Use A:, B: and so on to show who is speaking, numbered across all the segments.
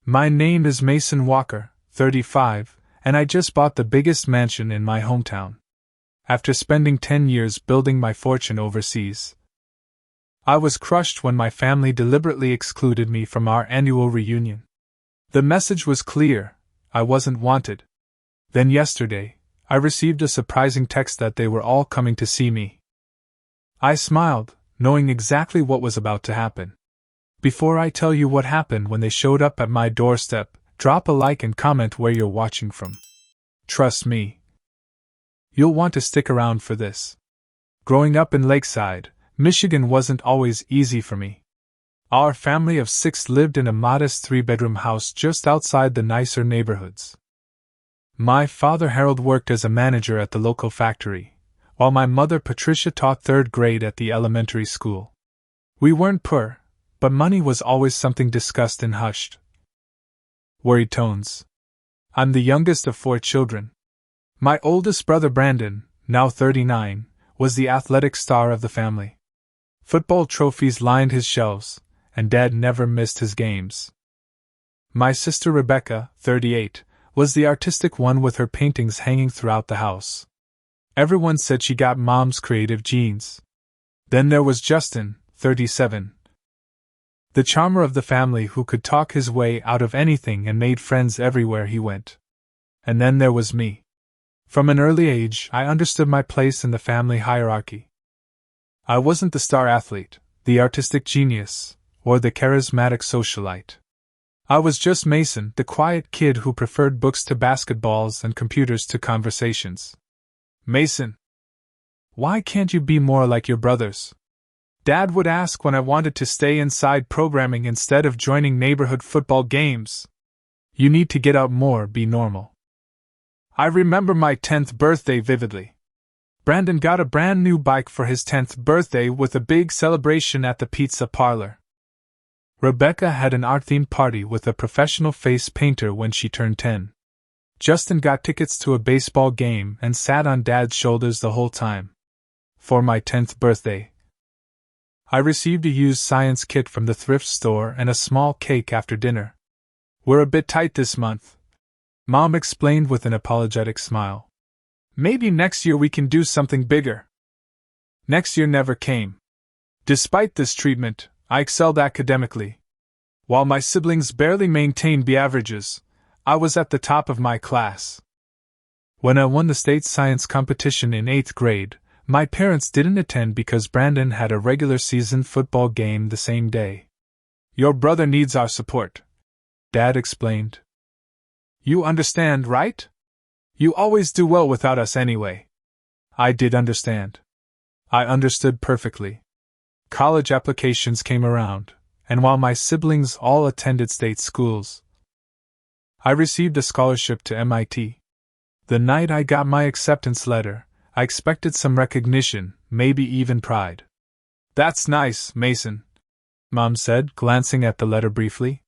A: My name is Mason Walker, 35, and I just bought the biggest mansion in my hometown. After spending 10 years building my fortune overseas. I was crushed when my family deliberately excluded me from our annual reunion. The message was clear: I wasn't wanted. Then yesterday, I received a surprising text that they were all coming to see me. I smiled, knowing exactly what was about to happen. Before I tell you what happened when they showed up at my doorstep, drop a like and comment where you're watching from. Trust me, you'll want to stick around for this. Growing up in Lakeside, Michigan wasn't always easy for me. Our family of 6 lived in a modest 3-bedroom house just outside the nicer neighborhoods. My father Harold worked as a manager at the local factory, while my mother Patricia taught 3rd grade at the elementary school. We weren't poor, but money was always something discussed in hushed, worried tones. I'm the youngest of 4 children. My oldest brother Brandon, now 39, was the athletic star of the family. Football trophies lined his shelves, and Dad never missed his games. My sister Rebecca, 38, was the artistic one with her paintings hanging throughout the house. Everyone said she got Mom's creative genes. Then there was Justin, 37. The charmer of the family who could talk his way out of anything and made friends everywhere he went. And then there was me. From an early age, I understood my place in the family hierarchy. I wasn't the star athlete, the artistic genius, or the charismatic socialite. I was just Mason, the quiet kid who preferred books to basketballs and computers to conversations. Mason, why can't you be more like your brothers? Dad would ask when I wanted to stay inside programming instead of joining neighborhood football games. You need to get out more, be normal. I remember my 10th birthday vividly. Brandon got a brand new bike for his 10th birthday with a big celebration at the pizza parlor. Rebecca had an art-themed party with a professional face painter when she turned 10. Justin got tickets to a baseball game and sat on Dad's shoulders the whole time. For my 10th birthday, I received a used science kit from the thrift store and a small cake after dinner. We're a bit tight this month, Mom explained with an apologetic smile. Maybe next year we can do something bigger. Next year never came. Despite this treatment, I excelled academically. While my siblings barely maintained B averages, I was at the top of my class. When I won the state science competition in 8th grade, my parents didn't attend because Brandon had a regular season football game the same day. Your brother needs our support, Dad explained. You understand, right? You always do well without us anyway. I did understand. I understood perfectly. College applications came around, and while my siblings all attended state schools, I received a scholarship to MIT. The night I got my acceptance letter, I expected some recognition, maybe even pride. That's nice, Mason, Mom said, glancing at the letter briefly.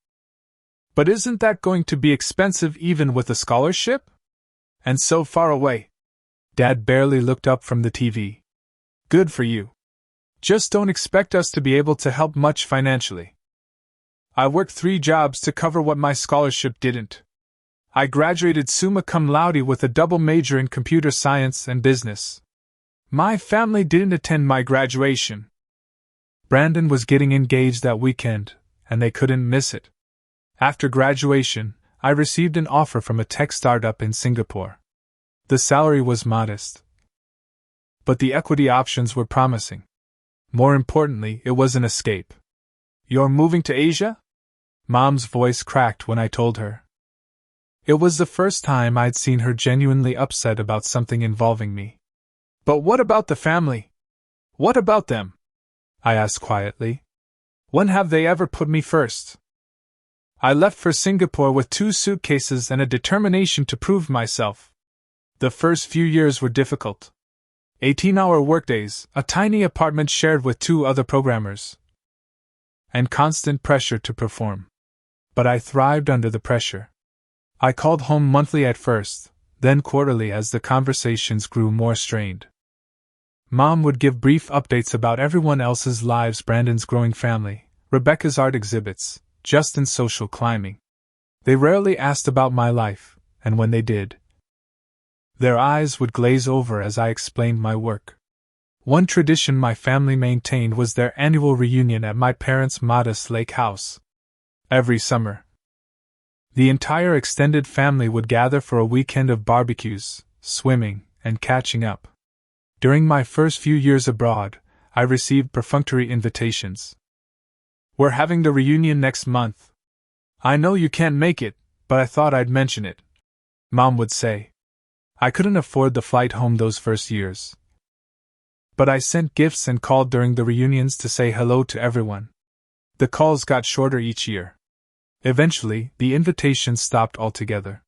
A: But isn't that going to be expensive even with a scholarship? And so far away. Dad barely looked up from the TV. Good for you. Just don't expect us to be able to help much financially. I worked 3 jobs to cover what my scholarship didn't. I graduated summa cum laude with a double major in computer science and business. My family didn't attend my graduation. Brandon was getting engaged that weekend, and they couldn't miss it. After graduation, I received an offer from a tech startup in Singapore. The salary was modest, but the equity options were promising. More importantly, it was an escape. You're moving to Asia? Mom's voice cracked when I told her. It was the first time I'd seen her genuinely upset about something involving me. But what about the family? What about them? I asked quietly. When have they ever put me first? I left for Singapore with 2 suitcases and a determination to prove myself. The first few years were difficult. 18-hour workdays, a tiny apartment shared with 2 other programmers, and constant pressure to perform. But I thrived under the pressure. I called home monthly at first, then quarterly as the conversations grew more strained. Mom would give brief updates about everyone else's lives: Brandon's growing family, Rebecca's art exhibits, Justin's social climbing. They rarely asked about my life, and when they did, their eyes would glaze over as I explained my work. One tradition my family maintained was their annual reunion at my parents' modest lake house. Every summer, the entire extended family would gather for a weekend of barbecues, swimming, and catching up. During my first few years abroad, I received perfunctory invitations. "We're having the reunion next month. I know you can't make it, but I thought I'd mention it," Mom would say. I couldn't afford the flight home those first years, but I sent gifts and called during the reunions to say hello to everyone. The calls got shorter each year. Eventually, the invitations stopped altogether.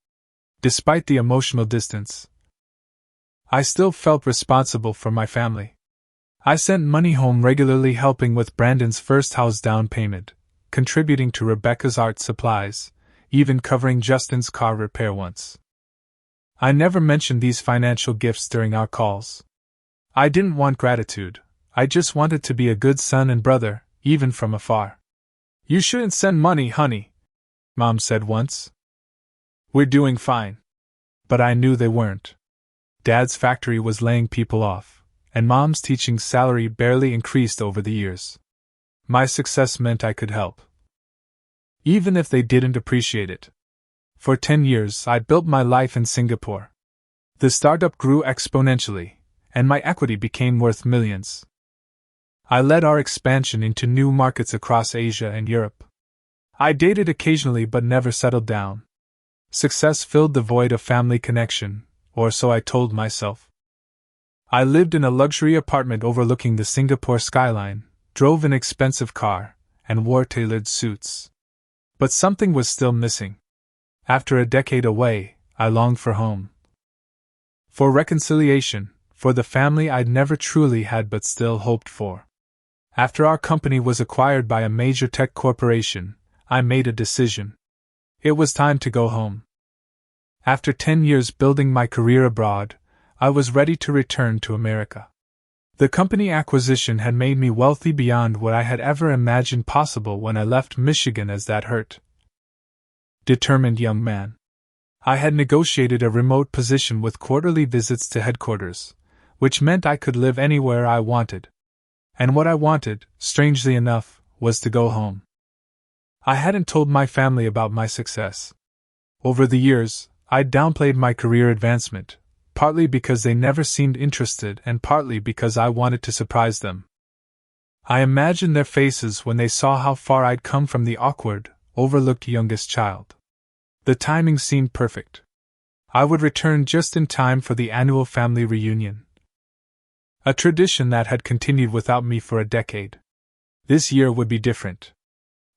A: Despite the emotional distance, I still felt responsible for my family. I sent money home regularly, helping with Brandon's first house down payment, contributing to Rebecca's art supplies, even covering Justin's car repair once. I never mentioned these financial gifts during our calls. I didn't want gratitude, I just wanted to be a good son and brother, even from afar. "You shouldn't send money, honey," Mom said once. "We're doing fine." But I knew they weren't. Dad's factory was laying people off, and Mom's teaching salary barely increased over the years. My success meant I could help, even if they didn't appreciate it. For 10 years, I built my life in Singapore. The startup grew exponentially, and my equity became worth millions. I led our expansion into new markets across Asia and Europe. I dated occasionally but never settled down. Success filled the void of family connection, or so I told myself. I lived in a luxury apartment overlooking the Singapore skyline, drove an expensive car, and wore tailored suits. But something was still missing. After a decade away, I longed for home. For reconciliation, for the family I'd never truly had but still hoped for. After our company was acquired by a major tech corporation, I made a decision. It was time to go home. After 10 years building my career abroad, I was ready to return to America. The company acquisition had made me wealthy beyond what I had ever imagined possible when I left Michigan as that determined young man. I had negotiated a remote position with quarterly visits to headquarters, which meant I could live anywhere I wanted. And what I wanted, strangely enough, was to go home. I hadn't told my family about my success. Over the years, I'd downplayed my career advancement, partly because they never seemed interested and partly because I wanted to surprise them. I imagined their faces when they saw how far I'd come from the awkward, overlooked youngest child. The timing seemed perfect. I would return just in time for the annual family reunion, a tradition that had continued without me for a decade. This year would be different.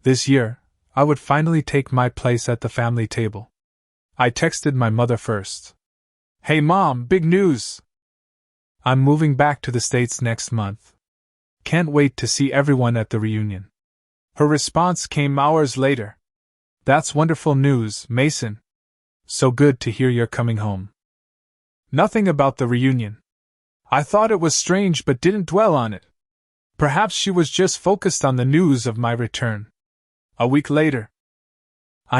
A: This year, I would finally take my place at the family table. I texted my mother first. "Hey Mom, big news! I'm moving back to the States next month. Can't wait to see everyone at the reunion." Her response came hours later. "That's wonderful news, Mason. So good to hear you're coming home." Nothing about the reunion. I thought it was strange but didn't dwell on it. Perhaps she was just focused on the news of my return. A week later,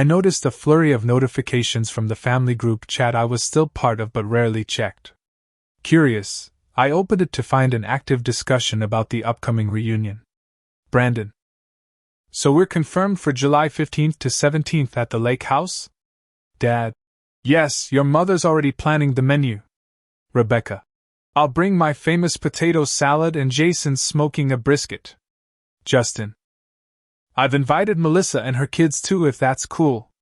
A: I noticed a flurry of notifications from the family group chat I was still part of but rarely checked. Curious, I opened it to find an active discussion about the upcoming reunion. Brandon: "So we're confirmed for July 15th to 17th at the lake house?" Dad: "Yes, your mother's already planning the menu." Rebecca: "I'll bring my famous potato salad and Jason's smoking a brisket." Justin: "I've invited Melissa and her kids too if that's cool."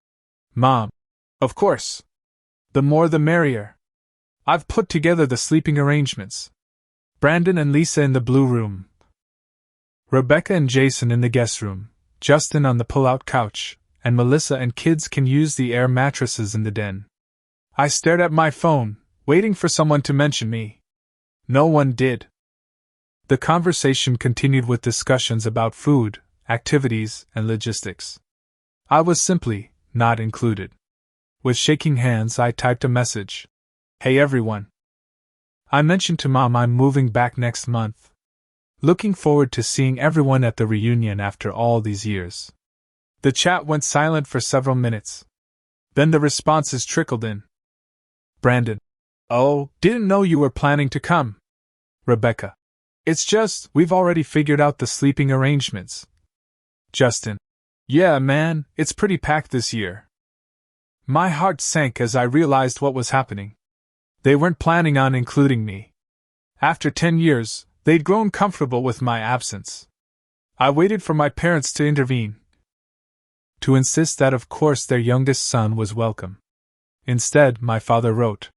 A: Mom: "Of course. The more the merrier. I've put together the sleeping arrangements. Brandon and Lisa in the blue room. Rebecca and Jason in the guest room. Justin on the pull-out couch, and Melissa and kids can use the air mattresses in the den." I stared at my phone, waiting for someone to mention me. No one did. The conversation continued with discussions about food, activities, and logistics. I was simply not included. With shaking hands, I typed a message. "Hey everyone. I mentioned to Mom I'm moving back next month. Looking forward to seeing everyone at the reunion after all these years." The chat went silent for several minutes. Then the responses trickled in. Brandon. Oh, didn't know you were planning to come. Rebecca. It's just, we've already figured out the sleeping arrangements. Justin. Yeah, man, it's pretty packed this year. My heart sank as I realized what was happening. They weren't planning on including me. After 10 years, they'd grown comfortable with my absence. I waited for my parents to intervene, to insist that of course their youngest son was welcome. Instead, my father wrote,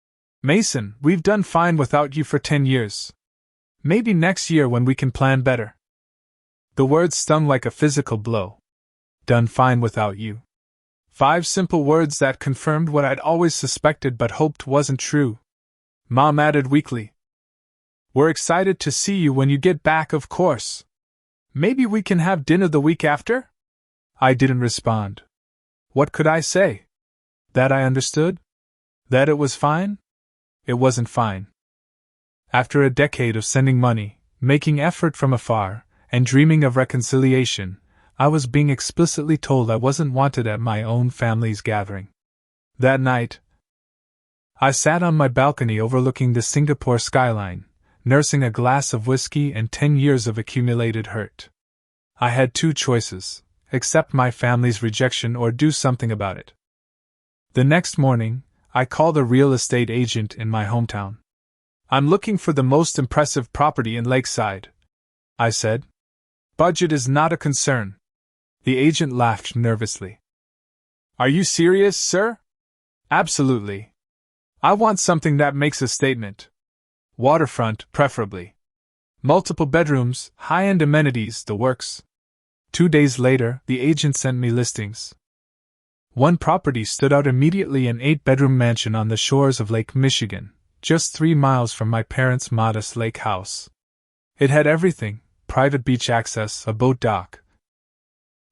A: Mason, we've done fine without you for 10 years. Maybe next year when we can plan better. The words stung like a physical blow. Done fine without you. 5 simple words that confirmed what I'd always suspected but hoped wasn't true. Mom added weakly, We're excited to see you when you get back, of course. Maybe we can have dinner the week after? I didn't respond. What could I say? That I understood? That it was fine? It wasn't fine. After a decade of sending money, making effort from afar, and dreaming of reconciliation, I was being explicitly told I wasn't wanted at my own family's gathering. That night, I sat on my balcony overlooking the Singapore skyline, nursing a glass of whiskey and 10 years of accumulated hurt. I had 2 choices: accept my family's rejection or do something about it. The next morning, I called a real estate agent in my hometown. I'm looking for the most impressive property in Lakeside, I said. Budget is not a concern. The agent laughed nervously. Are you serious, sir? Absolutely. I want something that makes a statement. Waterfront, preferably. Multiple bedrooms, high-end amenities, the works. 2 days later, the agent sent me listings. One property stood out immediately, an 8-bedroom mansion on the shores of Lake Michigan, just 3 miles from my parents' modest lake house. It had everything: private beach access, a boat dock,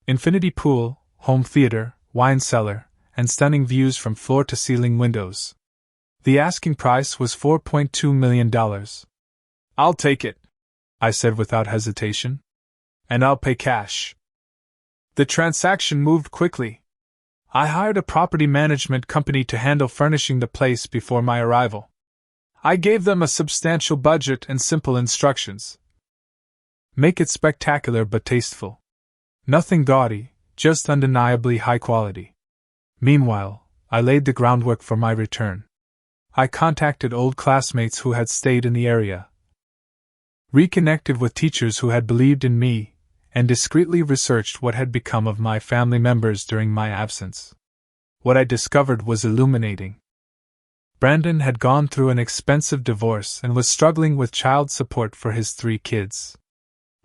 A: infinity pool, home theater, wine cellar, and stunning views from floor-to-ceiling windows. The asking price was $4.2 million. I'll take it, I said without hesitation. And I'll pay cash. The transaction moved quickly. I hired a property management company to handle furnishing the place before my arrival. I gave them a substantial budget and simple instructions. Make it spectacular but tasteful. Nothing gaudy, just undeniably high quality. Meanwhile, I laid the groundwork for my return. I contacted old classmates who had stayed in the area, reconnected with teachers who had believed in me, and discreetly researched what had become of my family members during my absence. What I discovered was illuminating. Brandon had gone through an expensive divorce and was struggling with child support for his 3 kids.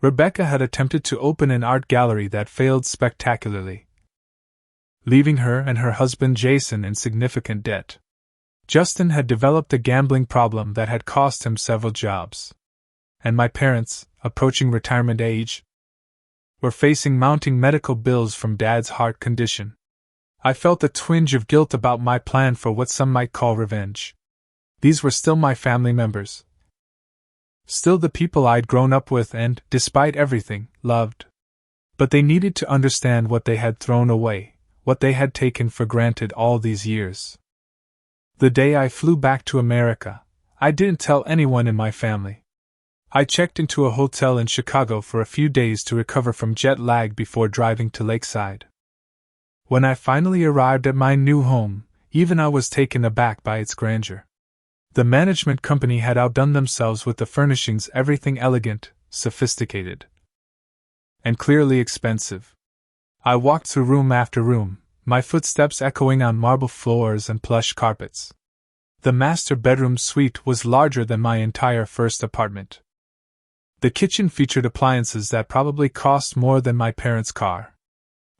A: Rebecca had attempted to open an art gallery that failed spectacularly, leaving her and her husband Jason in significant debt. Justin had developed a gambling problem that had cost him several jobs. And my parents, approaching retirement age, were facing mounting medical bills from Dad's heart condition. I felt a twinge of guilt about my plan for what some might call revenge. These were still my family members. Still the people I'd grown up with and, despite everything, loved. But they needed to understand what they had thrown away, what they had taken for granted all these years. The day I flew back to America, I didn't tell anyone in my family. I checked into a hotel in Chicago for a few days to recover from jet lag before driving to Lakeside. When I finally arrived at my new home, even I was taken aback by its grandeur. The management company had outdone themselves with the furnishings, everything elegant, sophisticated, and clearly expensive. I walked through room after room, my footsteps echoing on marble floors and plush carpets. The master bedroom suite was larger than my entire first apartment. The kitchen featured appliances that probably cost more than my parents' car.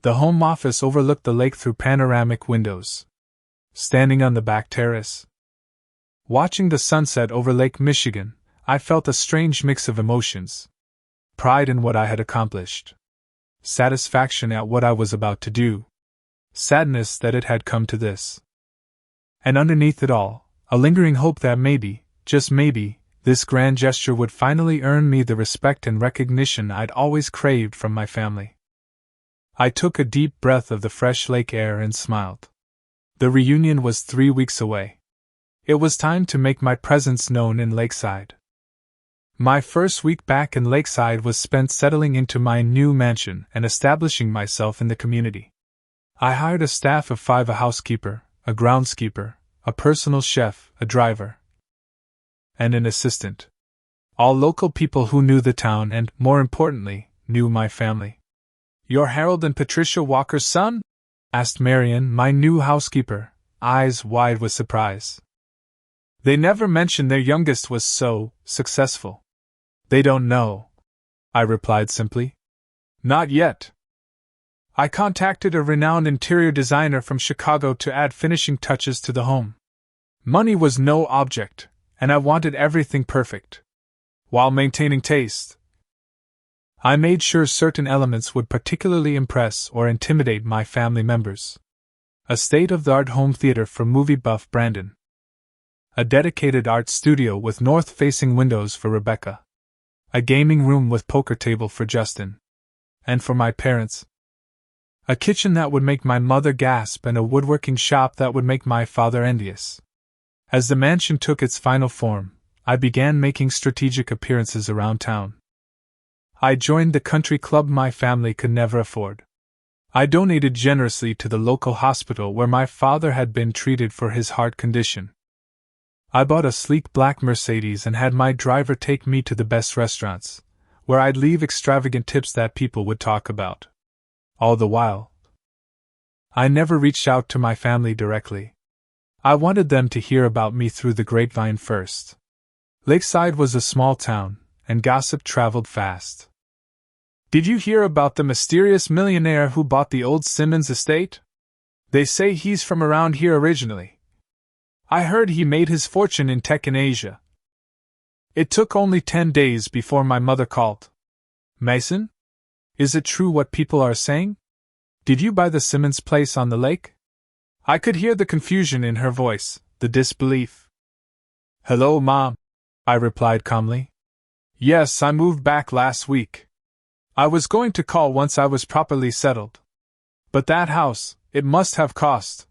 A: The home office overlooked the lake through panoramic windows. Standing on the back terrace, watching the sunset over Lake Michigan, I felt a strange mix of emotions. Pride in what I had accomplished. Satisfaction at what I was about to do. Sadness that it had come to this. And underneath it all, a lingering hope that maybe, just maybe, this grand gesture would finally earn me the respect and recognition I'd always craved from my family. I took a deep breath of the fresh lake air and smiled. The reunion was 3 weeks away. It was time to make my presence known in Lakeside. My first week back in Lakeside was spent settling into my new mansion and establishing myself in the community. I hired a staff of 5: a housekeeper, a groundskeeper, a personal chef, a driver, and an assistant. All local people who knew the town and, more importantly, knew my family. "You're Harold and Patricia Walker's son?" asked Marion, my new housekeeper, eyes wide with surprise. "They never mentioned their youngest was so successful." "They don't know," I replied simply. "Not yet. I contacted a renowned interior designer from Chicago to add finishing touches to the home. Money was no object, and I wanted everything perfect, while maintaining taste. I made sure certain elements would particularly impress or intimidate my family members. A state-of-the-art home theater for movie buff Brandon. A dedicated art studio with north-facing windows for Rebecca. A gaming room with poker table for Justin. And for my parents. A kitchen that would make my mother gasp and a woodworking shop that would make my father envious. As the mansion took its final form, I began making strategic appearances around town. I joined the country club my family could never afford. I donated generously to the local hospital where my father had been treated for his heart condition. I bought a sleek black Mercedes and had my driver take me to the best restaurants, where I'd leave extravagant tips that people would talk about. All the while, I never reached out to my family directly. I wanted them to hear about me through the grapevine first. Lakeside was a small town, and gossip traveled fast. "Did you hear about the mysterious millionaire who bought the old Simmons estate? They say he's from around here originally. I heard he made his fortune in tech in Asia." It took only 10 days before my mother called. "Mason? Is it true what people are saying? Did you buy the Simmons place on the lake?" I could hear the confusion in her voice, the disbelief. "Hello, Mom," I replied calmly. "Yes, I moved back last week. I was going to call once I was properly settled. But that house, it must have cost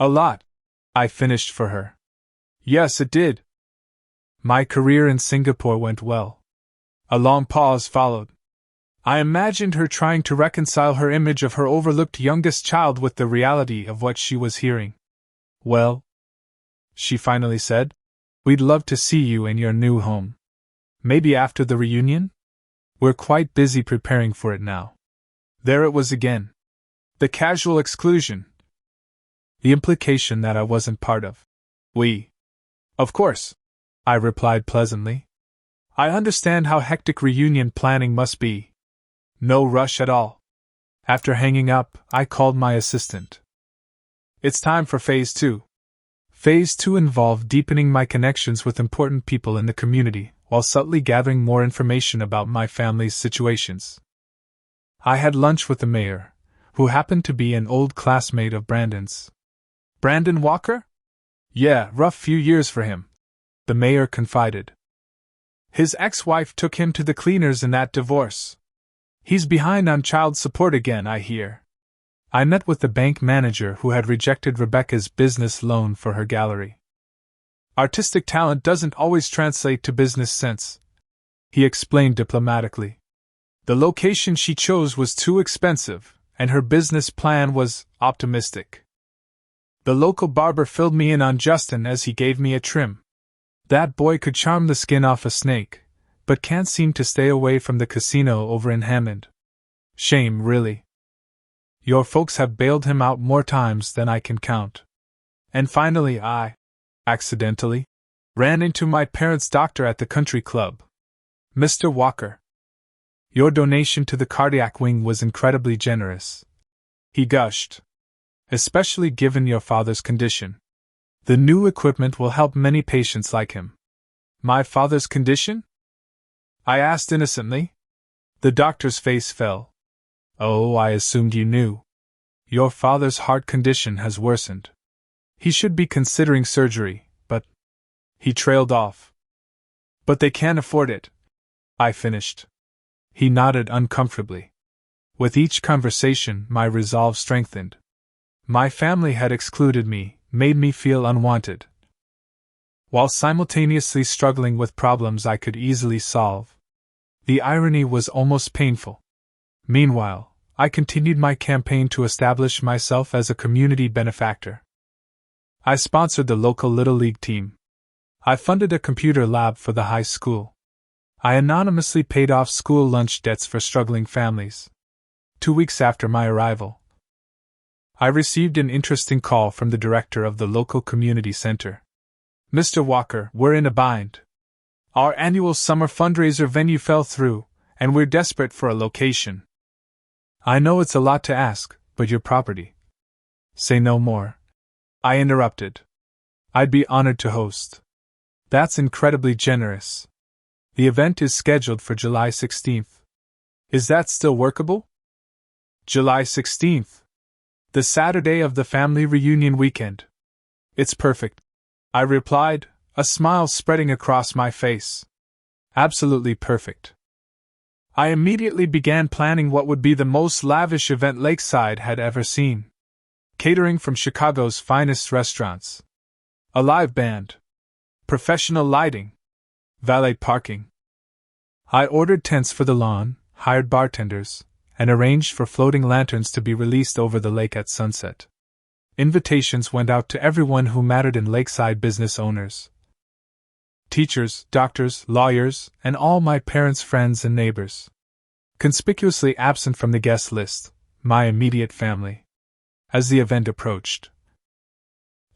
A: a lot," I finished for her. "Yes, it did." My career in Singapore went well. A long pause followed. I imagined her trying to reconcile her image of her overlooked youngest child with the reality of what she was hearing. "Well," she finally said, "we'd love to see you in your new home. Maybe after the reunion? We're quite busy preparing for it now." There it was again. The casual exclusion. The implication that I wasn't part of. "We." "Of course," I replied pleasantly. "I understand how hectic reunion planning must be. No rush at all." After hanging up, I called my assistant. "It's time for Phase 2. Phase 2 involved deepening my connections with important people in the community, while subtly gathering more information about my family's situations. I had lunch with the mayor, who happened to be an old classmate of Brandon's. "Brandon Walker? Yeah, rough few years for him," the mayor confided. "His ex-wife took him to the cleaners in that divorce. He's behind on child support again, I hear." I met with the bank manager who had rejected Rebecca's business loan for her gallery. "Artistic talent doesn't always translate to business sense," he explained diplomatically. "The location she chose was too expensive, and her business plan was optimistic. The local barber filled me in on Justin as he gave me a trim. That boy could charm the skin off a snake, but can't seem to stay away from the casino over in Hammond. Shame, really. Your folks have bailed him out more times than I can count." And finally I, accidentally, ran into my parents' doctor at the country club. "Mr. Walker, your donation to the cardiac wing was incredibly generous," he gushed. "Especially given your father's condition. The new equipment will help many patients like him." "My father's condition?" I asked innocently. The doctor's face fell. "Oh, I assumed you knew. Your father's heart condition has worsened. He should be considering surgery, but—" He trailed off. "But they can't afford it," I finished. He nodded uncomfortably. With each conversation, my resolve strengthened. My family had excluded me, made me feel unwanted, while simultaneously struggling with problems I could easily solve. The irony was almost painful. Meanwhile, I continued my campaign to establish myself as a community benefactor. I sponsored the local Little League team. I funded a computer lab for the high school. I anonymously paid off school lunch debts for struggling families. 2 weeks after my arrival, I received an interesting call from the director of the local community center. "Mr. Walker, we're in a bind. Our annual summer fundraiser venue fell through, and we're desperate for a location." "I know it's a lot to ask, but your property." "Say no more," I interrupted. "I'd be honored to host." "That's incredibly generous. The event is scheduled for July 16th. Is that still workable?" "July 16th. The Saturday of the family reunion weekend." "It's perfect," I replied, a smile spreading across my face. "Absolutely perfect." I immediately began planning what would be the most lavish event Lakeside had ever seen. Catering from Chicago's finest restaurants, a live band, professional lighting, valet parking. I ordered tents for the lawn, hired bartenders, and arranged for floating lanterns to be released over the lake at sunset. Invitations went out to everyone who mattered in Lakeside: business owners, teachers, doctors, lawyers, and all my parents' friends and neighbors. Conspicuously absent from the guest list, my immediate family. As the event approached,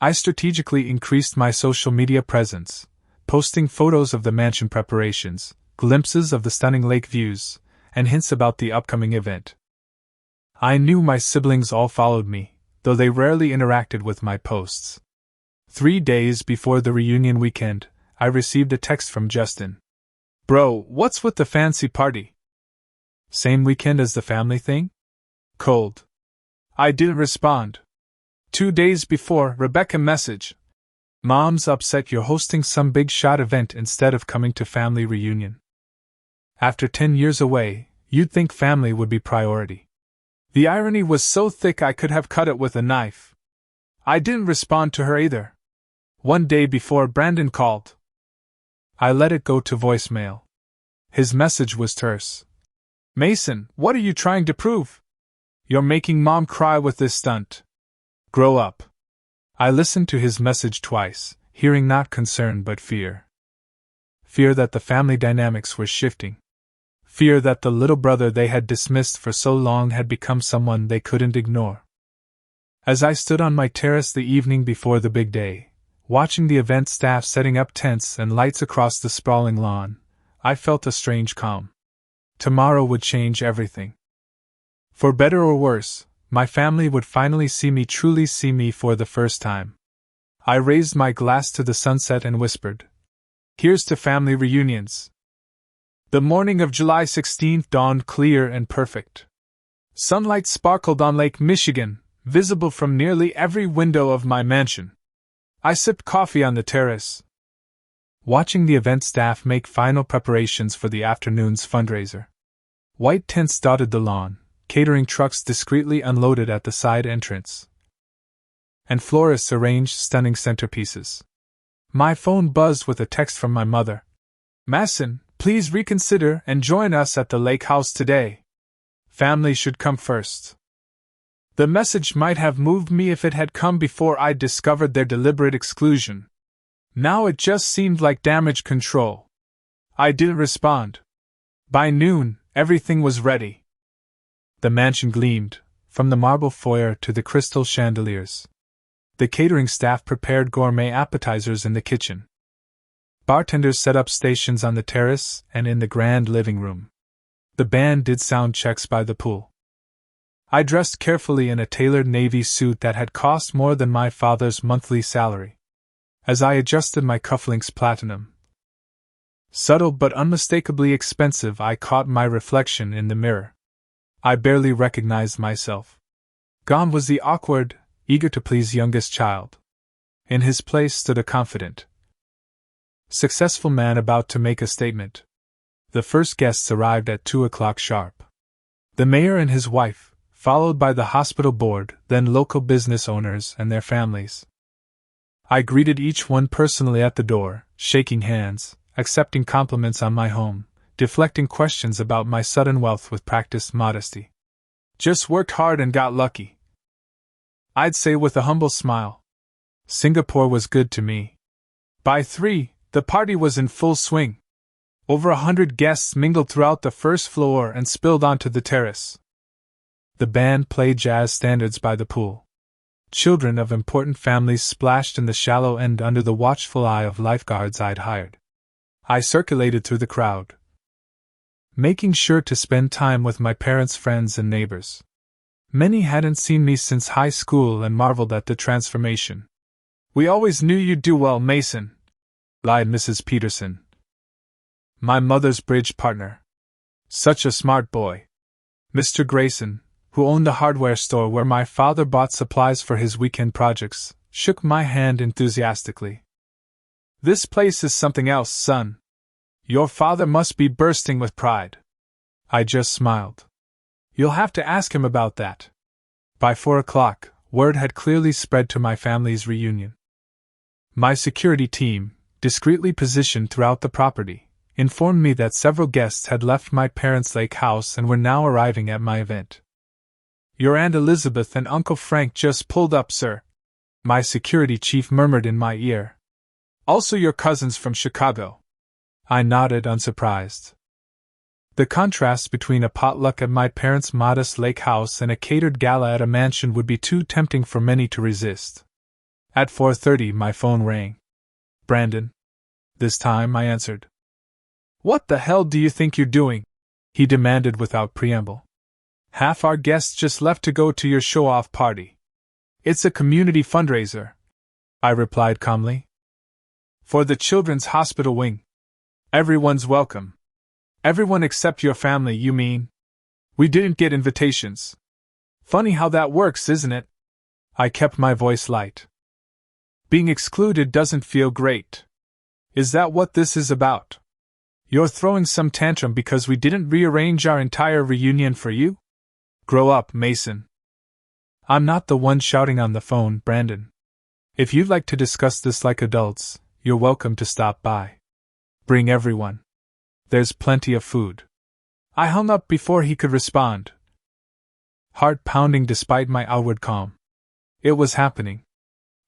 A: I strategically increased my social media presence, posting photos of the mansion preparations, glimpses of the stunning lake views, and hints about the upcoming event. I knew my siblings all followed me, though they rarely interacted with my posts. 3 days before the reunion weekend, I received a text from Justin. "Bro, what's with the fancy party? Same weekend as the family thing?" Cold. I didn't respond. 2 days before, Rebecca messaged, "Mom's upset you're hosting some big shot event instead of coming to family reunion. After 10 years away, you'd think family would be priority." The irony was so thick I could have cut it with a knife. I didn't respond to her either. 1 day before, Brandon called. I let it go to voicemail. His message was terse. "Mason, what are you trying to prove? You're making Mom cry with this stunt. Grow up." I listened to his message twice, hearing not concern but fear. Fear that the family dynamics were shifting. Fear that the little brother they had dismissed for so long had become someone they couldn't ignore. As I stood on my terrace the evening before the big day, watching the event staff setting up tents and lights across the sprawling lawn, I felt a strange calm. Tomorrow would change everything. For better or worse, my family would finally truly see me for the first time. I raised my glass to the sunset and whispered, "Here's to family reunions." The morning of July 16th dawned clear and perfect. Sunlight sparkled on Lake Michigan, visible from nearly every window of my mansion. I sipped coffee on the terrace, watching the event staff make final preparations for the afternoon's fundraiser. White tents dotted the lawn, catering trucks discreetly unloaded at the side entrance, and florists arranged stunning centerpieces. My phone buzzed with a text from my mother. "Mason, please reconsider and join us at the lake house today. Family should come first." The message might have moved me if it had come before I discovered their deliberate exclusion. Now it just seemed like damage control. I didn't respond. By noon, everything was ready. The mansion gleamed, from the marble foyer to the crystal chandeliers. The catering staff prepared gourmet appetizers in the kitchen. Bartenders set up stations on the terrace and in the grand living room. The band did sound checks by the pool. I dressed carefully in a tailored navy suit that had cost more than my father's monthly salary. As I adjusted my cufflinks platinum, subtle but unmistakably expensive, I caught my reflection in the mirror. I barely recognized myself. Gone was the awkward, eager-to-please youngest child. In his place stood a confident, successful man about to make a statement. The first guests arrived at 2 o'clock sharp. The mayor and his wife, followed by the hospital board, then local business owners and their families. I greeted each one personally at the door, shaking hands, accepting compliments on my home, deflecting questions about my sudden wealth with practiced modesty. Just worked hard and got lucky, I'd say with a humble smile. Singapore was good to me. By 3, the party was in full swing. Over 100 guests mingled throughout the first floor and spilled onto the terrace. The band played jazz standards by the pool. Children of important families splashed in the shallow end under the watchful eye of lifeguards I'd hired. I circulated through the crowd, making sure to spend time with my parents' friends and neighbors. Many hadn't seen me since high school and marveled at the transformation. "We always knew you'd do well, Mason," lied Mrs. Peterson, my mother's bridge partner. "Such a smart boy." Mr. Grayson, who owned the hardware store where my father bought supplies for his weekend projects, shook my hand enthusiastically. "This place is something else, son. Your father must be bursting with pride." I just smiled. "You'll have to ask him about that." By 4 o'clock, word had clearly spread to my family's reunion. My security team, discreetly positioned throughout the property, informed me that several guests had left my parents' lake house and were now arriving at my event. "Your Aunt Elizabeth and Uncle Frank just pulled up, sir," my security chief murmured in my ear. "Also your cousins from Chicago." I nodded, unsurprised. The contrast between a potluck at my parents' modest lake house and a catered gala at a mansion would be too tempting for many to resist. At 4:30 my phone rang. "Brandon." This time I answered. "What the hell do you think you're doing?" he demanded without preamble. "Half our guests just left to go to your show-off party." "It's a community fundraiser," I replied calmly. "For the Children's Hospital wing. Everyone's welcome." "Everyone except your family, you mean? We didn't get invitations." "Funny how that works, isn't it?" I kept my voice light. "Being excluded doesn't feel great. Is that what this is about? You're throwing some tantrum because we didn't rearrange our entire reunion for you? Grow up, Mason." "I'm not the one shouting on the phone, Brandon. If you'd like to discuss this like adults, you're welcome to stop by. Bring everyone. There's plenty of food." I hung up before he could respond, heart pounding despite my outward calm. It was happening.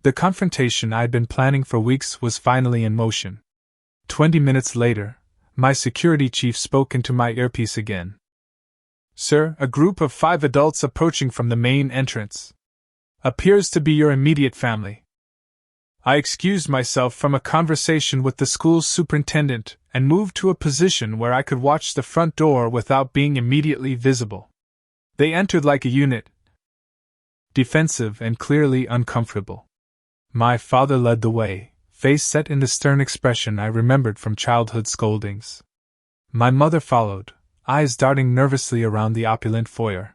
A: The confrontation I'd been planning for weeks was finally in motion. 20 minutes later, my security chief spoke into my earpiece again. "Sir, a group of 5 adults approaching from the main entrance. Appears to be your immediate family." I excused myself from a conversation with the school's superintendent and moved to a position where I could watch the front door without being immediately visible. They entered like a unit, defensive and clearly uncomfortable. My father led the way, face set in the stern expression I remembered from childhood scoldings. My mother followed, eyes darting nervously around the opulent foyer.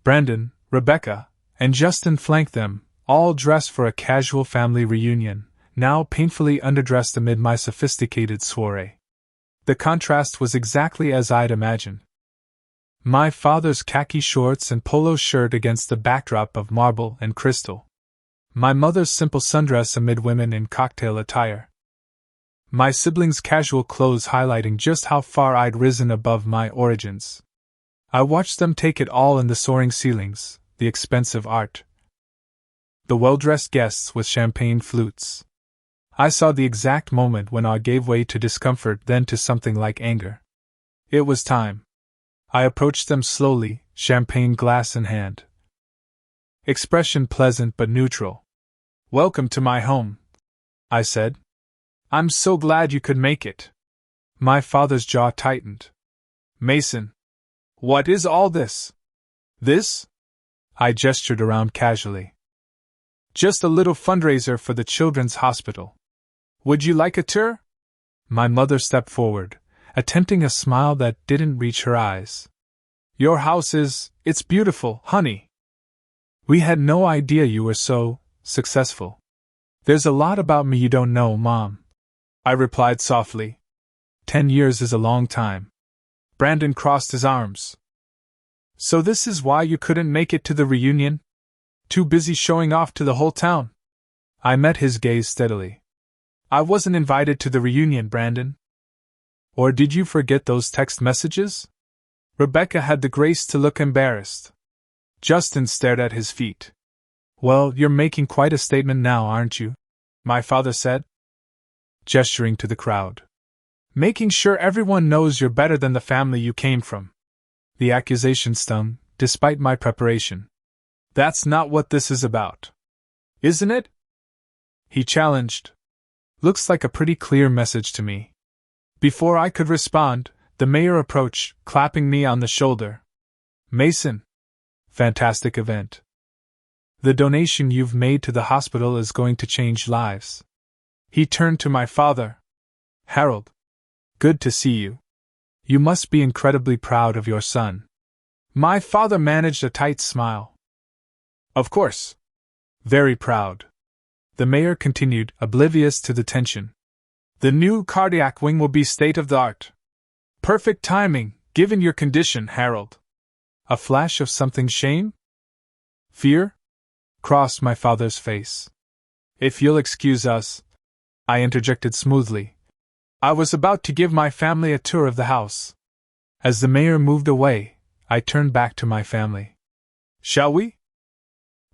A: Brandon, Rebecca, and Justin flanked them, all dressed for a casual family reunion, now painfully underdressed amid my sophisticated soiree. The contrast was exactly as I'd imagined. My father's khaki shorts and polo shirt against the backdrop of marble and crystal. My mother's simple sundress amid women in cocktail attire. My siblings' casual clothes highlighting just how far I'd risen above my origins. I watched them take it all in the soaring ceilings, the expensive art, the well-dressed guests with champagne flutes. I saw the exact moment when I gave way to discomfort, then to something like anger. It was time. I approached them slowly, champagne glass in hand. Expression pleasant but neutral. "Welcome to my home," I said. "I'm so glad you could make it." My father's jaw tightened. "Mason, what is all this?" "This?" I gestured around casually. "Just a little fundraiser for the Children's Hospital. Would you like a tour?" My mother stepped forward, attempting a smile that didn't reach her eyes. "Your house it's beautiful, honey. We had no idea you were so successful." "There's a lot about me you don't know, Mom," I replied softly. 10 years is a long time. Brandon crossed his arms. So this is why you couldn't make it to the reunion? Too busy showing off to the whole town? I met his gaze steadily. I wasn't invited to the reunion, Brandon. Or did you forget those text messages? Rebecca had the grace to look embarrassed. Justin stared at his feet. Well, you're making quite a statement now, aren't you? My father said, gesturing to the crowd. Making sure everyone knows you're better than the family you came from. The accusation stung, despite my preparation. That's not what this is about. Isn't it? He challenged. Looks like a pretty clear message to me. Before I could respond, the mayor approached, clapping me on the shoulder. Mason. Fantastic event. The donation you've made to the hospital is going to change lives. He turned to my father. Harold. Good to see you. You must be incredibly proud of your son. My father managed a tight smile. Of course. Very proud. The mayor continued, oblivious to the tension. The new cardiac wing will be state-of-the-art. Perfect timing, given your condition, Harold. A flash of something shame? Fear? Crossed my father's face. If you'll excuse us, I interjected smoothly. I was about to give my family a tour of the house. As the mayor moved away, I turned back to my family. Shall we?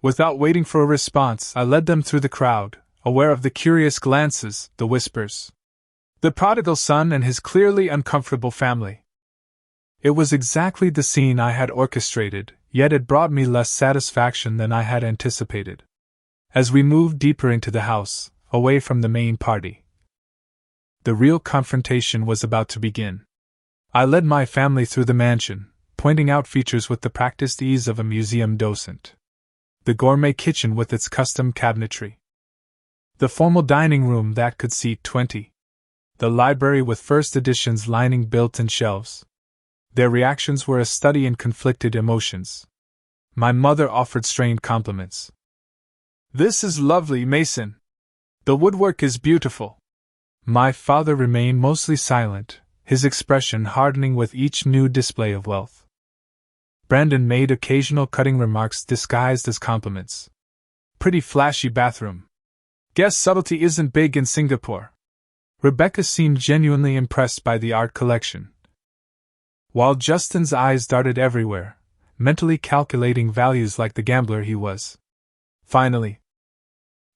A: Without waiting for a response, I led them through the crowd, aware of the curious glances, the whispers. The prodigal son and his clearly uncomfortable family. It was exactly the scene I had orchestrated, yet it brought me less satisfaction than I had anticipated. As we moved deeper into the house, away from the main party, the real confrontation was about to begin. I led my family through the mansion, pointing out features with the practiced ease of a museum docent. The gourmet kitchen with its custom cabinetry. The formal dining room that could seat 20. The library with first editions lining built-in shelves. Their reactions were a study in conflicted emotions. My mother offered strained compliments. This is lovely, Mason. The woodwork is beautiful. My father remained mostly silent, his expression hardening with each new display of wealth. Brandon made occasional cutting remarks disguised as compliments. Pretty flashy bathroom. Guess subtlety isn't big in Singapore. Rebecca seemed genuinely impressed by the art collection. While Justin's eyes darted everywhere, mentally calculating values like the gambler he was. Finally,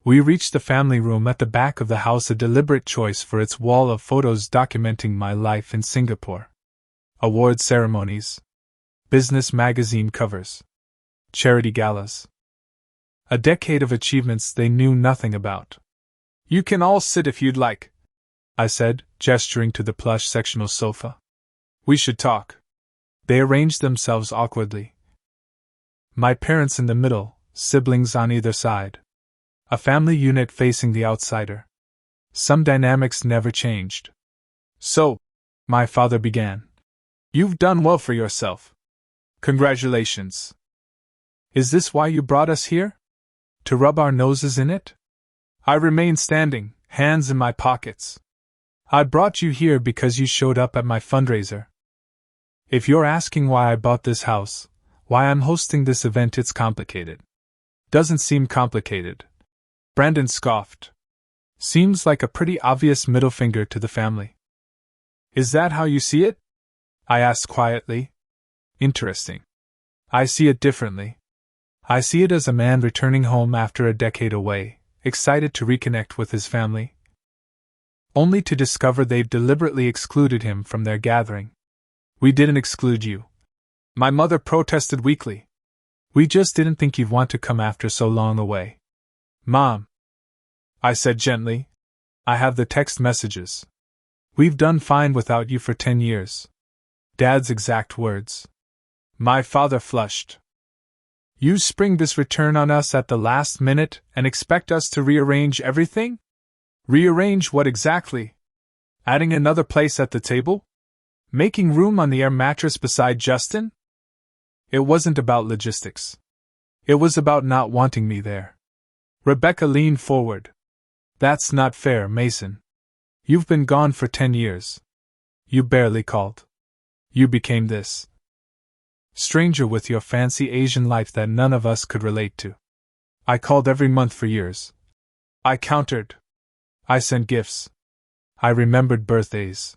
A: we reached the family room at the back of the house, a deliberate choice for its wall of photos documenting my life in Singapore. Award ceremonies. Business magazine covers. Charity galas. A decade of achievements they knew nothing about. You can all sit if you'd like, I said, gesturing to the plush sectional sofa. We should talk. They arranged themselves awkwardly. My parents in the middle, siblings on either side. A family unit facing the outsider. Some dynamics never changed. So, my father began. You've done well for yourself. Congratulations. Is this why you brought us here? To rub our noses in it? I remained standing, hands in my pockets. I brought you here because you showed up at my fundraiser. If you're asking why I bought this house, why I'm hosting this event, it's complicated. Doesn't seem complicated. Brandon scoffed. Seems like a pretty obvious middle finger to the family. Is that how you see it? I asked quietly. Interesting. I see it differently. I see it as a man returning home after a decade away, excited to reconnect with his family, only to discover they've deliberately excluded him from their gathering. We didn't exclude you. My mother protested weakly. We just didn't think you'd want to come after so long away. Mom, I said gently, I have the text messages. We've done fine without you for 10 years. Dad's exact words. My father flushed. You spring this return on us at the last minute and expect us to rearrange everything? Rearrange what exactly? Adding another place at the table? Making room on the air mattress beside Justin? It wasn't about logistics. It was about not wanting me there. Rebecca leaned forward. That's not fair, Mason. You've been gone for 10 years. You barely called. You became this. Stranger with your fancy Asian life that none of us could relate to. I called every month for years. I countered. I sent gifts. I remembered birthdays.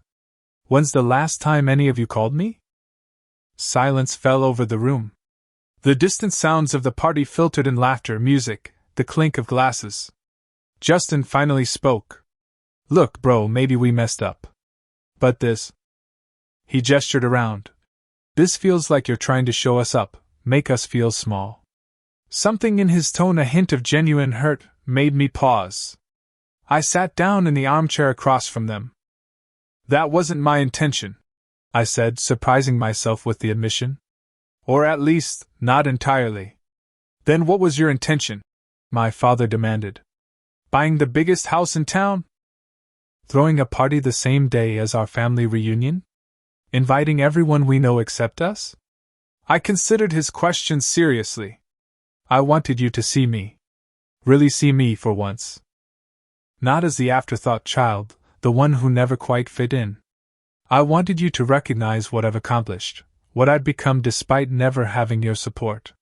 A: When's the last time any of you called me? Silence fell over the room. The distant sounds of the party filtered in laughter, music, the clink of glasses. Justin finally spoke. Look, bro, maybe we messed up. But this. He gestured around. This feels like you're trying to show us up, make us feel small. Something in his tone, a hint of genuine hurt, made me pause. I sat down in the armchair across from them. That wasn't my intention, I said, surprising myself with the admission. Or at least, not entirely. Then what was your intention? My father demanded. Buying the biggest house in town? Throwing a party the same day as our family reunion? Inviting everyone we know except us? I considered his question seriously. I wanted you to see me. Really see me for once. Not as the afterthought child, the one who never quite fit in. I wanted you to recognize what I've accomplished, what I'd become despite never having your support.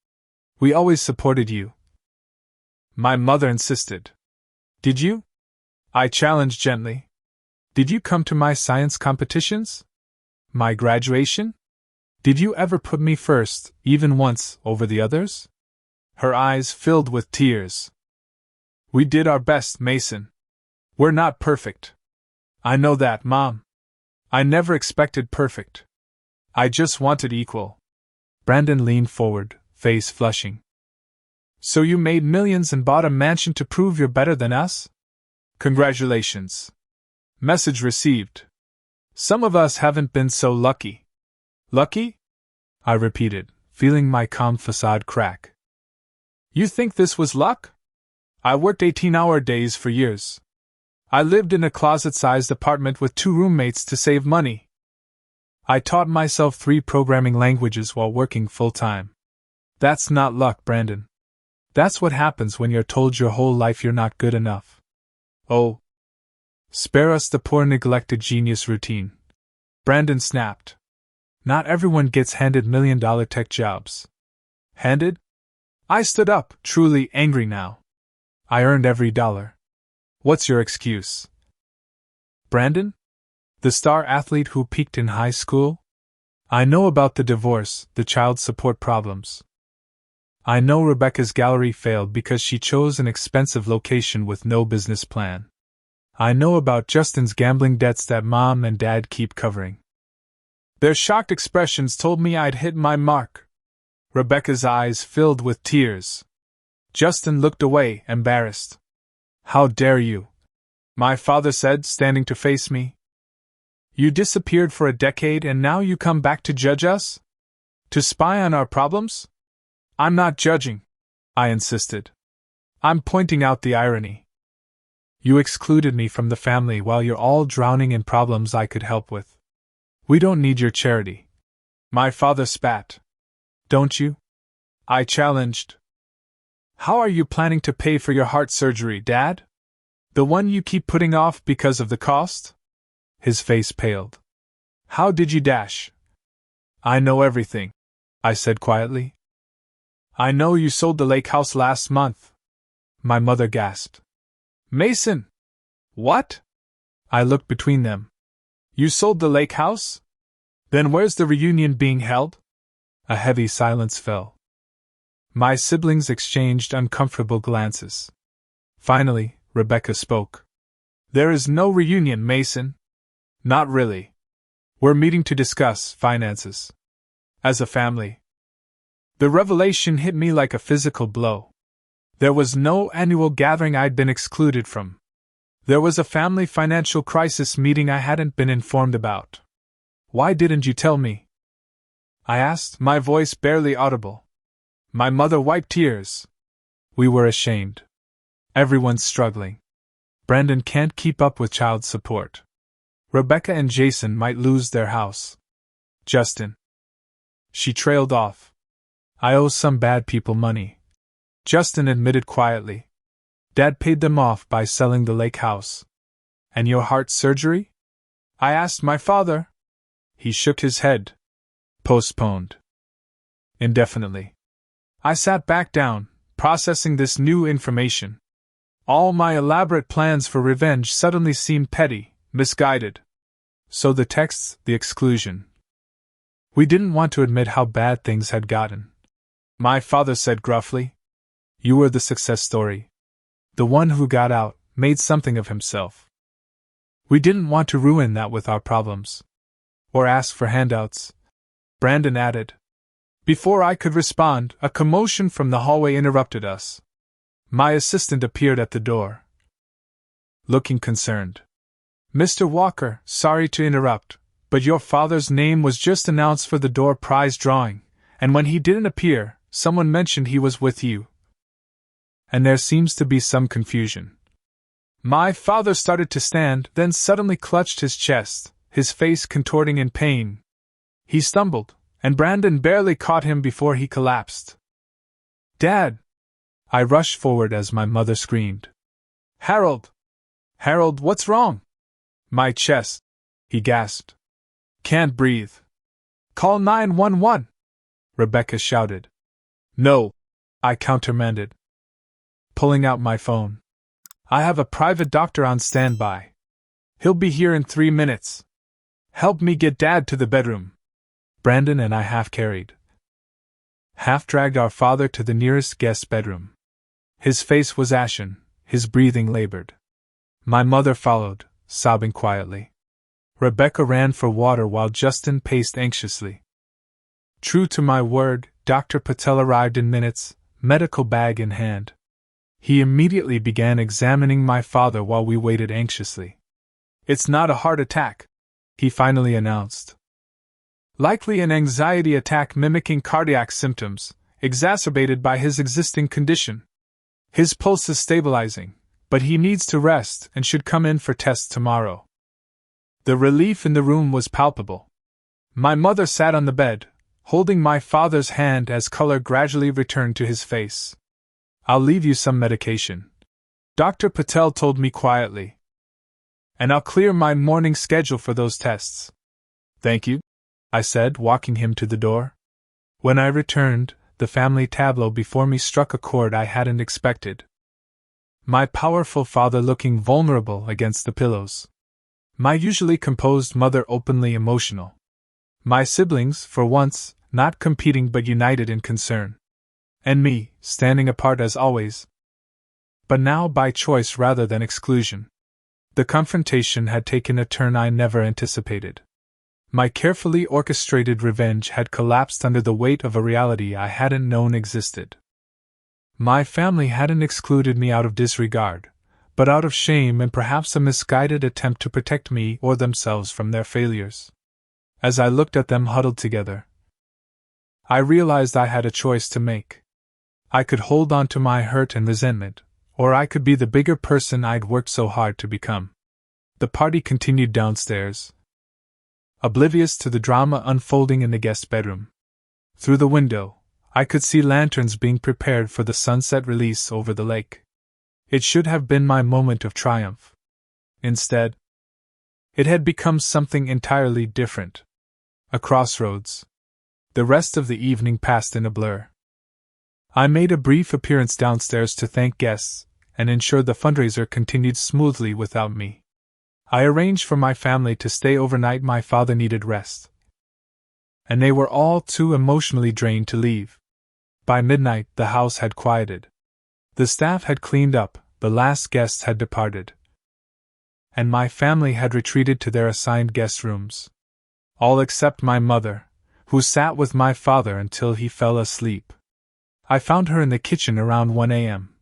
A: We always supported you. My mother insisted. Did you? I challenged gently. Did you come to my science competitions? My graduation? Did you ever put me first, even once, over the others? Her eyes filled with tears. We did our best, Mason. We're not perfect. I know that, Mom. I never expected perfect. I just wanted equal. Brandon leaned forward, face flushing. So you made millions and bought a mansion to prove you're better than us? Congratulations. Message received. Some of us haven't been so lucky. Lucky? I repeated, feeling my calm facade crack. You think this was luck? I worked 18-hour days for years. I lived in a closet-sized apartment with 2 roommates to save money. I taught myself 3 programming languages while working full-time. That's not luck, Brandon. That's what happens when you're told your whole life you're not good enough. Oh. Spare us the poor neglected genius routine. Brandon snapped. Not everyone gets handed million-dollar tech jobs. Handed? I stood up, truly angry now. I earned every dollar. What's your excuse? Brandon? The star athlete who peaked in high school? I know about the divorce, the child support problems. I know Rebecca's gallery failed because she chose an expensive location with no business plan. I know about Justin's gambling debts that Mom and Dad keep covering. Their shocked expressions told me I'd hit my mark. Rebecca's eyes filled with tears. Justin looked away, embarrassed. How dare you? My father said, standing to face me. You disappeared for a decade and now you come back to judge us? To spy on our problems? I'm not judging, I insisted. I'm pointing out the irony. You excluded me from the family while you're all drowning in problems I could help with. We don't need your charity. My father spat. Don't you? I challenged. How are you planning to pay for your heart surgery, Dad? The one you keep putting off because of the cost? His face paled. How did you dash? I know everything, I said quietly. I know you sold the lake house last month. My mother gasped. Mason! What? I looked between them. You sold the lake house? Then where's the reunion being held? A heavy silence fell. My siblings exchanged uncomfortable glances. Finally, Rebecca spoke. There is no reunion, Mason. Not really. We're meeting to discuss finances. As a family. The revelation hit me like a physical blow. There was no annual gathering I'd been excluded from. There was a family financial crisis meeting I hadn't been informed about. Why didn't you tell me? I asked, my voice barely audible. My mother wiped tears. We were ashamed. Everyone's struggling. Brandon can't keep up with child support. Rebecca and Jason might lose their house. Justin. She trailed off. I owe some bad people money. Justin admitted quietly. Dad paid them off by selling the lake house. And your heart surgery? I asked my father. He shook his head. Postponed. indefinitely. I sat back down, processing this new information. All my elaborate plans for revenge suddenly seemed petty, misguided. So the texts, the exclusion. We didn't want to admit how bad things had gotten. My father said gruffly, "You were the success story. The one who got out, made something of himself." We didn't want to ruin that with our problems. Or ask for handouts. Brandon added. Before I could respond, a commotion from the hallway interrupted us. My assistant appeared at the door, looking concerned. "Mr. Walker, sorry to interrupt, but your father's name was just announced for the door prize drawing, and when he didn't appear, someone mentioned he was with you. And there seems to be some confusion." My father started to stand, then suddenly clutched his chest, his face contorting in pain. He stumbled, and Brandon barely caught him before he collapsed. "Dad!" I rushed forward as my mother screamed. "Harold! Harold, what's wrong?" "My chest," he gasped. "Can't breathe." "Call 911!" Rebecca shouted. "No," I countermanded, pulling out my phone. "I have a private doctor on standby. He'll be here in 3 minutes. Help me get Dad to the bedroom." Brandon and I half-carried, half-dragged our father to the nearest guest's bedroom. His face was ashen, his breathing labored. My mother followed, sobbing quietly. Rebecca ran for water while Justin paced anxiously. True to my word, Dr. Patel arrived in minutes, medical bag in hand. He immediately began examining my father while we waited anxiously. "It's not a heart attack," he finally announced. "Likely an anxiety attack mimicking cardiac symptoms, exacerbated by his existing condition. His pulse is stabilizing, but he needs to rest and should come in for tests tomorrow." The relief in the room was palpable. My mother sat on the bed, holding my father's hand as color gradually returned to his face. "I'll leave you some medication," Dr. Patel told me quietly. "And I'll clear my morning schedule for those tests." "Thank you," I said, walking him to the door. When I returned, the family tableau before me struck a chord I hadn't expected. My powerful father looking vulnerable against the pillows. My usually composed mother openly emotional. My siblings, for once, not competing but united in concern. And me, standing apart as always. But now by choice rather than exclusion. The confrontation had taken a turn I never anticipated. My carefully orchestrated revenge had collapsed under the weight of a reality I hadn't known existed. My family hadn't excluded me out of disregard, but out of shame and perhaps a misguided attempt to protect me or themselves from their failures. As I looked at them huddled together, I realized I had a choice to make. I could hold on to my hurt and resentment, or I could be the bigger person I'd worked so hard to become. The party continued downstairs, oblivious to the drama unfolding in the guest bedroom. Through the window, I could see lanterns being prepared for the sunset release over the lake. It should have been my moment of triumph. Instead, it had become something entirely different. A crossroads. The rest of the evening passed in a blur. I made a brief appearance downstairs to thank guests and ensure the fundraiser continued smoothly without me. I arranged for my family to stay overnight. My father needed rest, and they were all too emotionally drained to leave. By midnight, the house had quieted. The staff had cleaned up, the last guests had departed, and my family had retreated to their assigned guest rooms. All except my mother, who sat with my father until he fell asleep. I found her in the kitchen around 1 a.m.,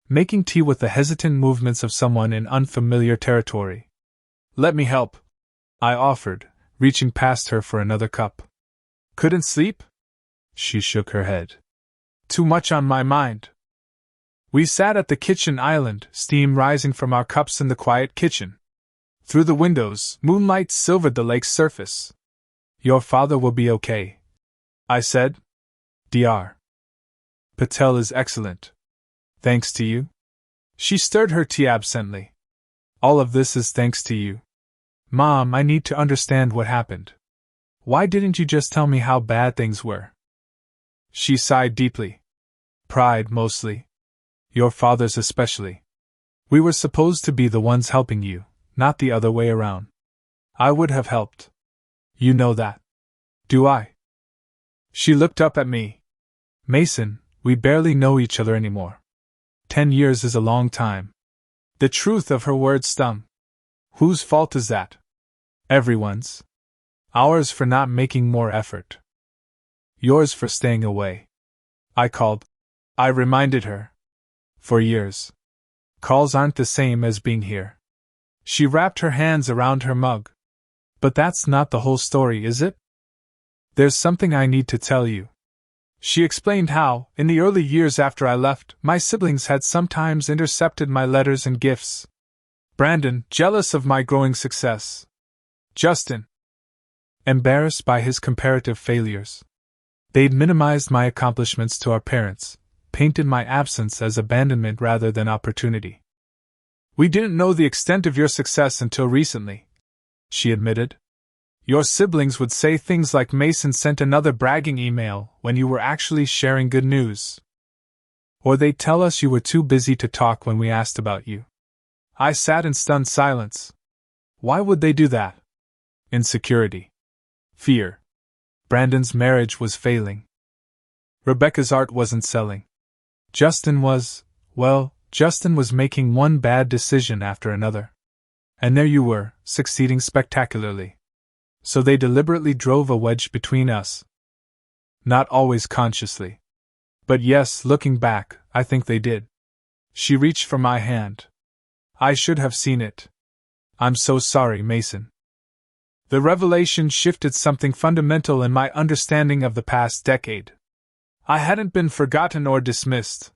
A: making tea with the hesitant movements of someone in unfamiliar territory. "Let me help," I offered, reaching past her for another cup. "Couldn't sleep?" She shook her head. "Too much on my mind." We sat at the kitchen island, steam rising from our cups in the quiet kitchen. Through the windows, moonlight silvered the lake's surface. "Your father will be okay," I said. "Dr. Patel is excellent. Thanks to you." She stirred her tea absently. "All of this is thanks to you. Mom, I need to understand what happened. Why didn't you just tell me how bad things were?" She sighed deeply. Pride, mostly. Your father's especially. We were supposed to be the ones helping you, not the other way around. I would have helped. You know that. Do I? She looked up at me. Mason, we barely know each other anymore. 10 years is a long time. The truth of her words stung. Whose fault is that? Everyone's. Ours for not making more effort. Yours for staying away. I called. I reminded her. For years. Calls aren't the same as being here. She wrapped her hands around her mug. But that's not the whole story, is it? There's something I need to tell you. She explained how, in the early years after I left, my siblings had sometimes intercepted my letters and gifts. Brandon, jealous of my growing success. Justin, embarrassed by his comparative failures. They'd minimized my accomplishments to our parents, painted my absence as abandonment rather than opportunity. We didn't know the extent of your success until recently, she admitted. Your siblings would say things like Mason sent another bragging email when you were actually sharing good news. Or they'd tell us you were too busy to talk when we asked about you. I sat in stunned silence. Why would they do that? Insecurity. Fear. Brandon's marriage was failing. Rebecca's art wasn't selling. Justin was making one bad decision after another. And there you were, succeeding spectacularly. So they deliberately drove a wedge between us. Not always consciously. But yes, looking back, I think they did. She reached for my hand. I should have seen it. I'm so sorry, Mason. The revelation shifted something fundamental in my understanding of the past decade. I hadn't been forgotten or dismissed.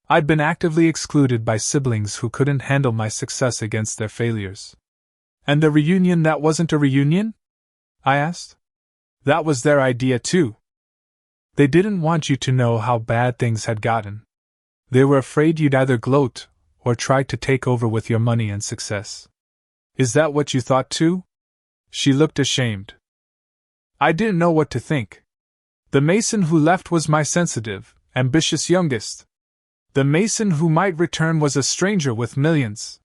A: I'd been actively excluded by siblings who couldn't handle my success against their failures. And the reunion that wasn't a reunion? I asked. That was their idea too. They didn't want you to know how bad things had gotten. They were afraid you'd either gloat or try to take over with your money and success. Is that what you thought too? She looked ashamed. I didn't know what to think. The Mason who left was my sensitive, ambitious youngest. The Mason who might return was a stranger with millions.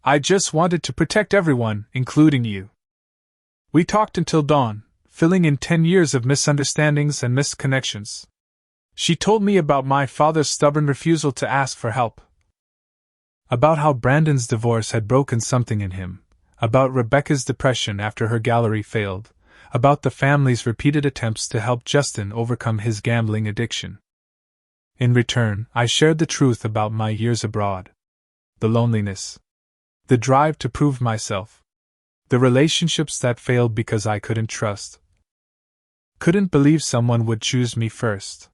A: I just wanted to protect everyone, including you. We talked until dawn, filling in 10 years of misunderstandings and missed connections. She told me about my father's stubborn refusal to ask for help. About how Brandon's divorce had broken something in him. About Rebecca's depression after her gallery failed. About the family's repeated attempts to help Justin overcome his gambling addiction. In return, I shared the truth about my years abroad. The loneliness. The drive to prove myself. The relationships that failed because I couldn't trust. Couldn't believe someone would choose me first.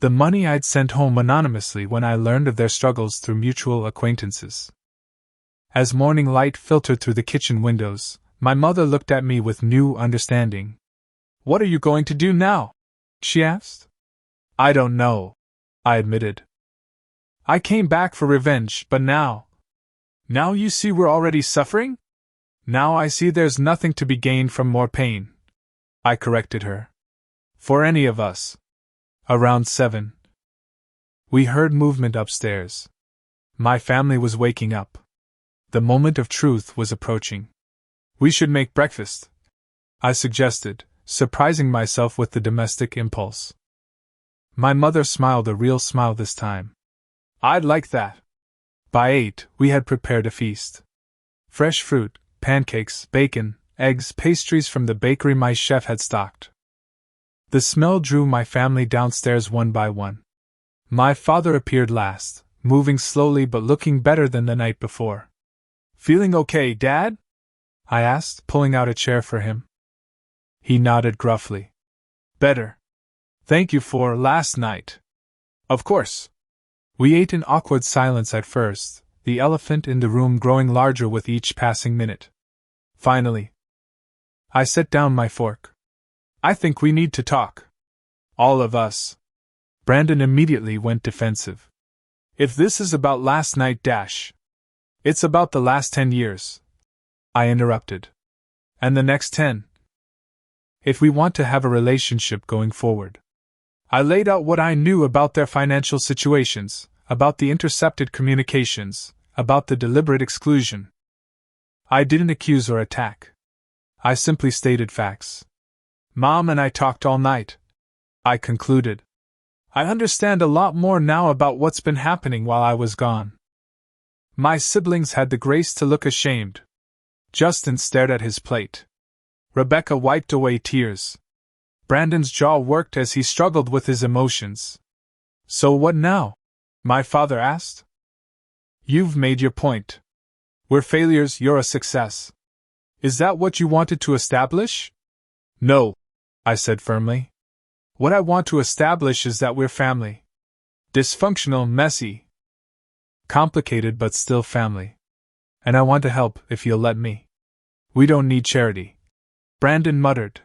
A: The money I'd sent home anonymously when I learned of their struggles through mutual acquaintances. As morning light filtered through the kitchen windows, my mother looked at me with new understanding. What are you going to do now? She asked. I don't know, I admitted. I came back for revenge, but now you see we're already suffering? Now I see there's nothing to be gained from more pain. I corrected her. For any of us. Around 7. We heard movement upstairs. My family was waking up. The moment of truth was approaching. We should make breakfast, I suggested, surprising myself with the domestic impulse. My mother smiled, a real smile this time. I'd like that. By 8, we had prepared a feast. Fresh fruit, pancakes, bacon, eggs, pastries from the bakery my chef had stocked. The smell drew my family downstairs one by one. My father appeared last, moving slowly but looking better than the night before. Feeling okay, Dad? I asked, pulling out a chair for him. He nodded gruffly. Better. Thank you for last night. Of course. We ate in awkward silence at first, the elephant in the room growing larger with each passing minute. Finally, I set down my fork. I think we need to talk. All of us. Brandon immediately went defensive. If this is about last night, it's about the last 10 years. I interrupted. And the next 10. If we want to have a relationship going forward. I laid out what I knew about their financial situations, about the intercepted communications, about the deliberate exclusion. I didn't accuse or attack. I simply stated facts. Mom and I talked all night. I concluded. I understand a lot more now about what's been happening while I was gone. My siblings had the grace to look ashamed. Justin stared at his plate. Rebecca wiped away tears. Brandon's jaw worked as he struggled with his emotions. So what now? My father asked. You've made your point. We're failures, you're a success. Is that what you wanted to establish? No, I said firmly. What I want to establish is that we're family. Dysfunctional, messy. Complicated but still family. And I want to help if you'll let me. We don't need charity. Brandon muttered.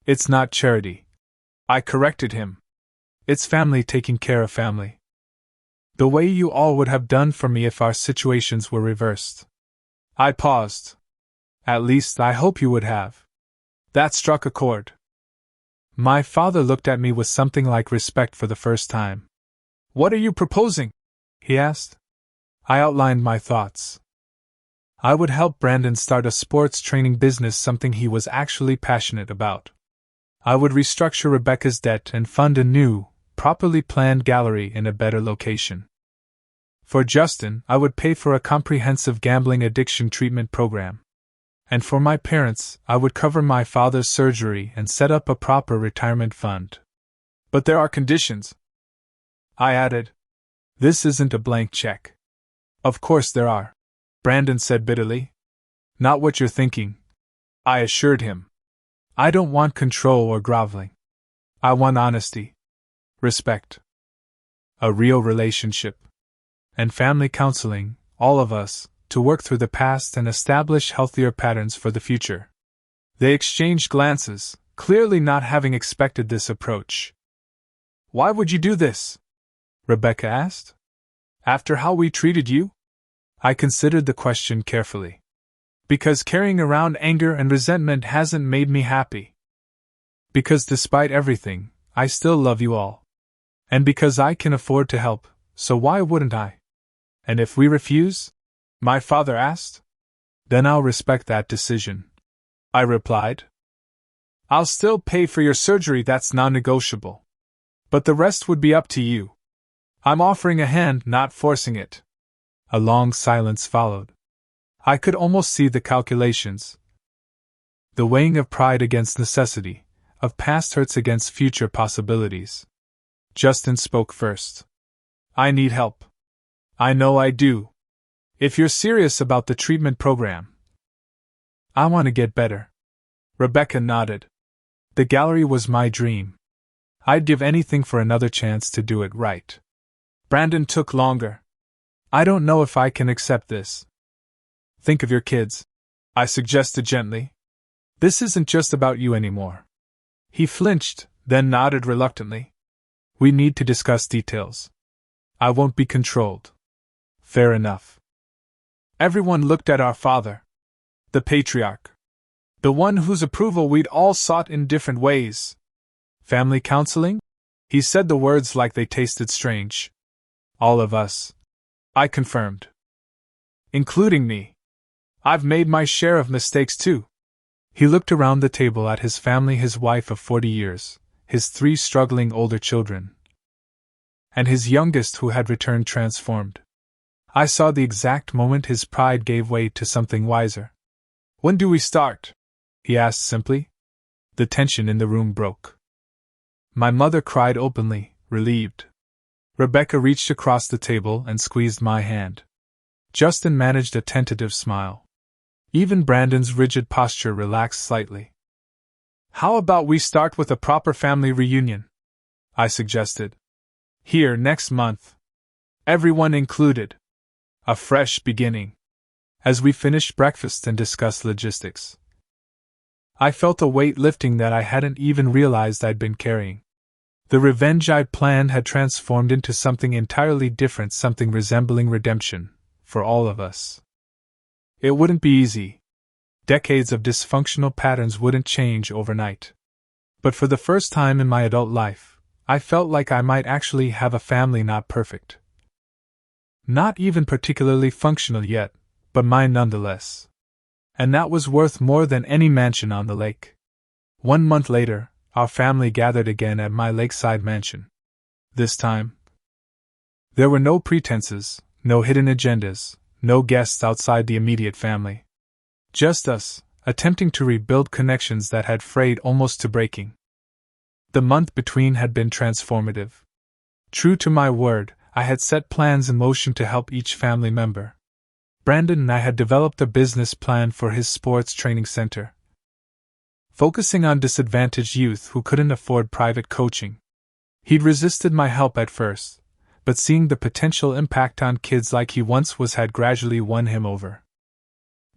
A: It's not charity. I corrected him. It's family taking care of family. The way you all would have done for me if our situations were reversed. I paused. At least I hope you would have. That struck a chord. My father looked at me with something like respect for the first time. What are you proposing? He asked. I outlined my thoughts. I would help Brandon start a sports training business, something he was actually passionate about. I would restructure Rebecca's debt and fund a new, properly planned gallery in a better location. For Justin, I would pay for a comprehensive gambling addiction treatment program. And for my parents, I would cover my father's surgery and set up a proper retirement fund. But there are conditions. I added. This isn't a blank check. Of course there are, Brandon said bitterly. Not what you're thinking. I assured him. I don't want control or groveling. I want honesty. Respect. A real relationship. And family counseling, all of us, to work through the past and establish healthier patterns for the future. They exchanged glances, clearly not having expected this approach. Why would you do this? Rebecca asked. After how we treated you? I considered the question carefully. Because carrying around anger and resentment hasn't made me happy. Because despite everything, I still love you all. And because I can afford to help, so why wouldn't I? And if we refuse? My father asked. Then I'll respect that decision. I replied. I'll still pay for your surgery, that's non-negotiable. But the rest would be up to you. I'm offering a hand, not forcing it. A long silence followed. I could almost see the calculations. The weighing of pride against necessity, of past hurts against future possibilities. Justin spoke first. I need help. I know I do. If you're serious about the treatment program. I want to get better. Rebecca nodded. The gallery was my dream. I'd give anything for another chance to do it right. Brandon took longer. I don't know if I can accept this. Think of your kids, I suggested gently. This isn't just about you anymore. He flinched, then nodded reluctantly. We need to discuss details. I won't be controlled. Fair enough. Everyone looked at our father. The patriarch. The one whose approval we'd all sought in different ways. Family counseling? He said the words like they tasted strange. All of us. I confirmed. Including me. I've made my share of mistakes too. He looked around the table at his family, his wife of 40 years, his 3 struggling older children, and his youngest who had returned transformed. I saw the exact moment his pride gave way to something wiser. When do we start? He asked simply. The tension in the room broke. My mother cried openly, relieved. Rebecca reached across the table and squeezed my hand. Justin managed a tentative smile. Even Brandon's rigid posture relaxed slightly. How about we start with a proper family reunion? I suggested. Here next month. Everyone included. A fresh beginning. As we finished breakfast and discussed logistics, I felt a weight lifting that I hadn't even realized I'd been carrying. The revenge I'd planned had transformed into something entirely different, something resembling redemption, for all of us. It wouldn't be easy. Decades of dysfunctional patterns wouldn't change overnight. But for the first time in my adult life, I felt like I might actually have a family, not perfect. Not even particularly functional yet, but mine nonetheless. And that was worth more than any mansion on the lake. 1 month later, our family gathered again at my lakeside mansion. This time, there were no pretenses, no hidden agendas, no guests outside the immediate family. Just us, attempting to rebuild connections that had frayed almost to breaking. The month between had been transformative. True to my word, I had set plans in motion to help each family member. Brandon and I had developed a business plan for his sports training center, focusing on disadvantaged youth who couldn't afford private coaching. He'd resisted my help at first, but seeing the potential impact on kids like he once was had gradually won him over.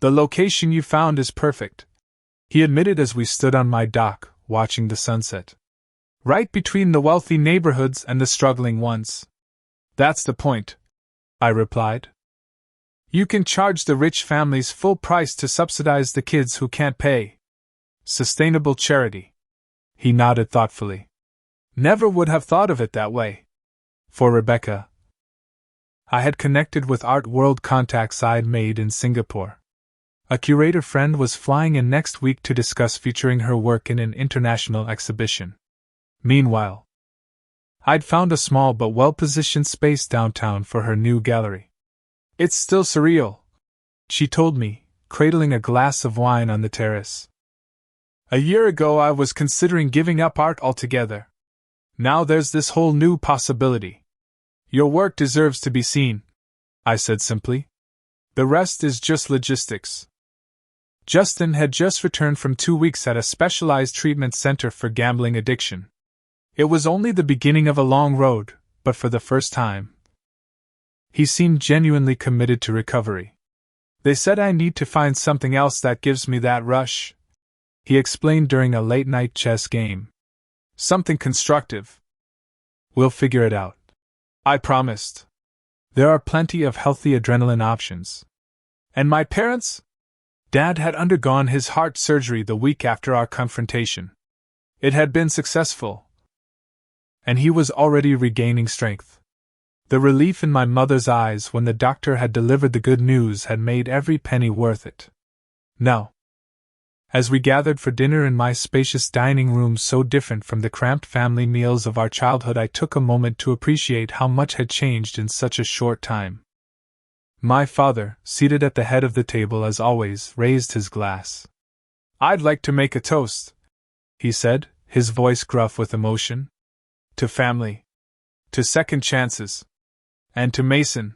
A: "The location you found is perfect," he admitted as we stood on my dock, watching the sunset. "Right between the wealthy neighborhoods and the struggling ones." "That's the point," I replied. "You can charge the rich families full price to subsidize the kids who can't pay. Sustainable charity." He nodded thoughtfully. "Never would have thought of it that way." For Rebecca, I had connected with art world contacts I'd made in Singapore. A curator friend was flying in next week to discuss featuring her work in an international exhibition. Meanwhile, I'd found a small but well-positioned space downtown for her new gallery. "It's still surreal," she told me, cradling a glass of wine on the terrace. "A year ago I was considering giving up art altogether. Now there's this whole new possibility. Your work deserves to be seen," I said simply. "The rest is just logistics." Justin had just returned from 2 weeks at a specialized treatment center for gambling addiction. It was only the beginning of a long road, but for the first time, he seemed genuinely committed to recovery. "They said I need to find something else that gives me that rush," he explained during a late-night chess game. "Something constructive." "We'll figure it out," I promised. "There are plenty of healthy adrenaline options." "And my parents?" Dad had undergone his heart surgery the week after our confrontation. It had been successful, and he was already regaining strength. The relief in my mother's eyes when the doctor had delivered the good news had made every penny worth it. Now, as we gathered for dinner in my spacious dining room so different from the cramped family meals of our childhood, I took a moment to appreciate how much had changed in such a short time. My father, seated at the head of the table as always, raised his glass. "I'd like to make a toast," he said, his voice gruff with emotion. "To family. To second chances. And to Mason,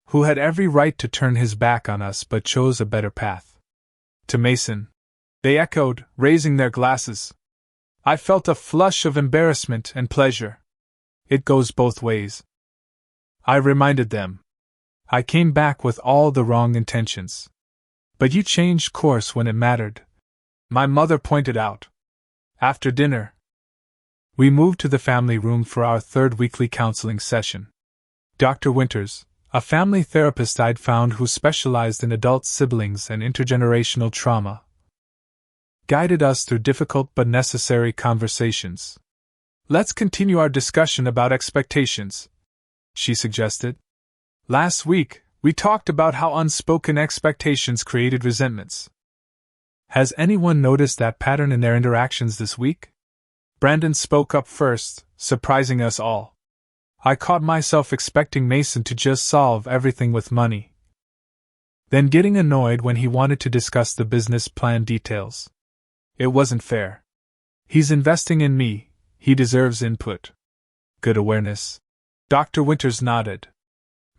A: who had every right to turn his back on us but chose a better path." "To Mason," they echoed, raising their glasses. I felt a flush of embarrassment and pleasure. "It goes both ways," I reminded them. "I came back with all the wrong intentions. But you changed course when it mattered," my mother pointed out. After dinner, we moved to the family room for our third weekly counseling session. Dr. Winters, a family therapist I'd found who specialized in adult siblings and intergenerational trauma, guided us through difficult but necessary conversations. "Let's continue our discussion about expectations," she suggested. "Last week, we talked about how unspoken expectations created resentments. Has anyone noticed that pattern in their interactions this week?" Brandon spoke up first, surprising us all. "I caught myself expecting Mason to just solve everything with money, then getting annoyed when he wanted to discuss the business plan details. It wasn't fair. He's investing in me, he deserves input." "Good awareness." Dr. Winters nodded.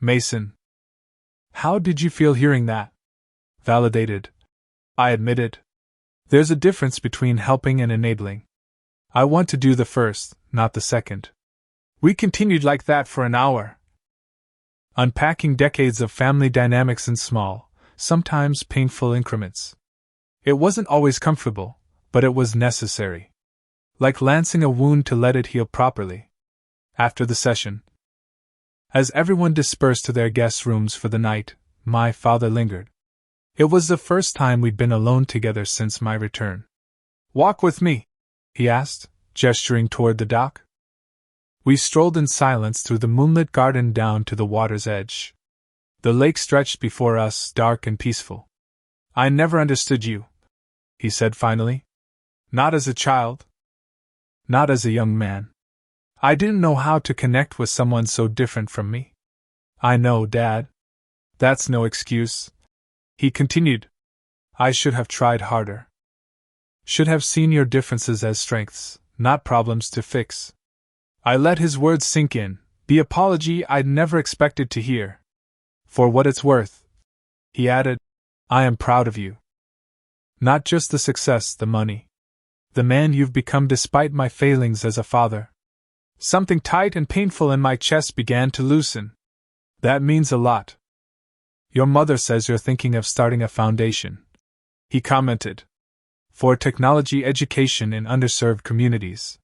A: "Mason, how did you feel hearing that?" "Validated," I admitted. "There's a difference between helping and enabling. I want to do the first, not the second." We continued like that for an hour, unpacking decades of family dynamics in small, sometimes painful increments. It wasn't always comfortable, but it was necessary. Like lancing a wound to let it heal properly. After the session, as everyone dispersed to their guest rooms for the night, my father lingered. It was the first time we'd been alone together since my return. "Walk with me," he asked, gesturing toward the dock. We strolled in silence through the moonlit garden down to the water's edge. The lake stretched before us, dark and peaceful. "I never understood you," he said finally. "Not as a child. Not as a young man. I didn't know how to connect with someone so different from me." "I know, Dad. That's no excuse," he continued. "I should have tried harder. Should have seen your differences as strengths, not problems to fix." I let his words sink in, the apology I'd never expected to hear. "For what it's worth," he added, "I am proud of you. Not just the success, the money. The man you've become despite my failings as a father." Something tight and painful in my chest began to loosen. "That means a lot. Your mother says you're thinking of starting a foundation," he commented, "for technology education in underserved communities."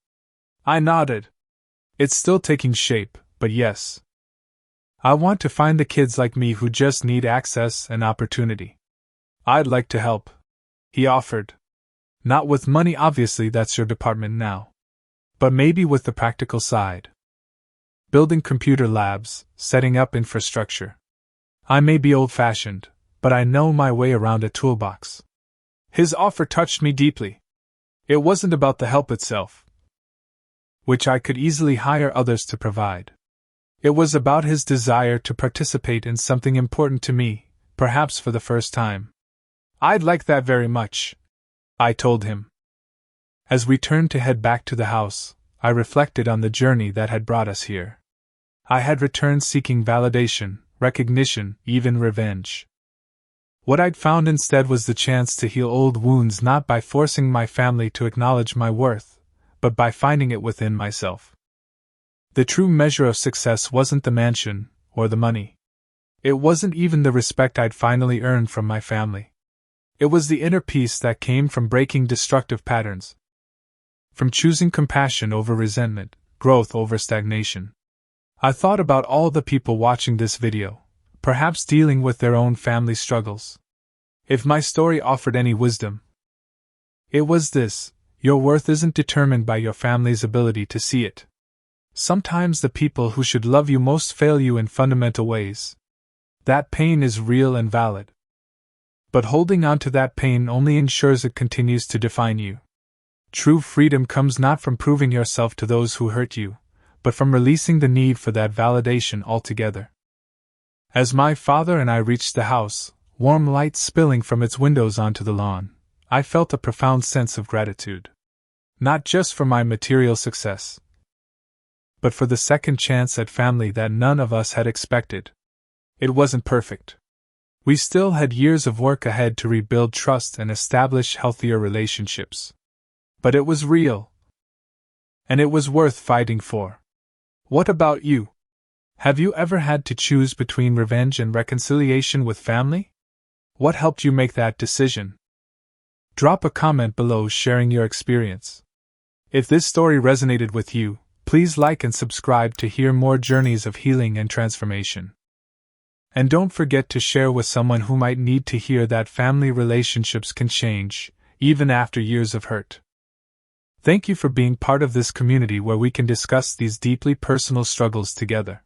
A: I nodded. "It's still taking shape, but yes. I want to find the kids like me who just need access and opportunity. I'd like to help," he offered. "Not with money, obviously, that's your department now. But maybe with the practical side. Building computer labs, setting up infrastructure. I may be old-fashioned, but I know my way around a toolbox." His offer touched me deeply. It wasn't about the help itself, which I could easily hire others to provide. It was about his desire to participate in something important to me, perhaps for the first time. "I'd like that very much," I told him. As we turned to head back to the house, I reflected on the journey that had brought us here. I had returned seeking validation, recognition, even revenge. What I'd found instead was the chance to heal old wounds, not by forcing my family to acknowledge my worth, but by finding it within myself. The true measure of success wasn't the mansion or the money. It wasn't even the respect I'd finally earned from my family. It was the inner peace that came from breaking destructive patterns, from choosing compassion over resentment, growth over stagnation. I thought about all the people watching this video, perhaps dealing with their own family struggles. If my story offered any wisdom, it was this: your worth isn't determined by your family's ability to see it. Sometimes the people who should love you most fail you in fundamental ways. That pain is real and valid. But holding on to that pain only ensures it continues to define you. True freedom comes not from proving yourself to those who hurt you, but from releasing the need for that validation altogether. As my father and I reached the house, warm light spilling from its windows onto the lawn, I felt a profound sense of gratitude. Not just for my material success, but for the second chance at family that none of us had expected. It wasn't perfect. We still had years of work ahead to rebuild trust and establish healthier relationships. But it was real. And it was worth fighting for. What about you? Have you ever had to choose between revenge and reconciliation with family? What helped you make that decision? Drop a comment below sharing your experience. If this story resonated with you, please like and subscribe to hear more journeys of healing and transformation. And don't forget to share with someone who might need to hear that family relationships can change, even after years of hurt. Thank you for being part of this community where we can discuss these deeply personal struggles together.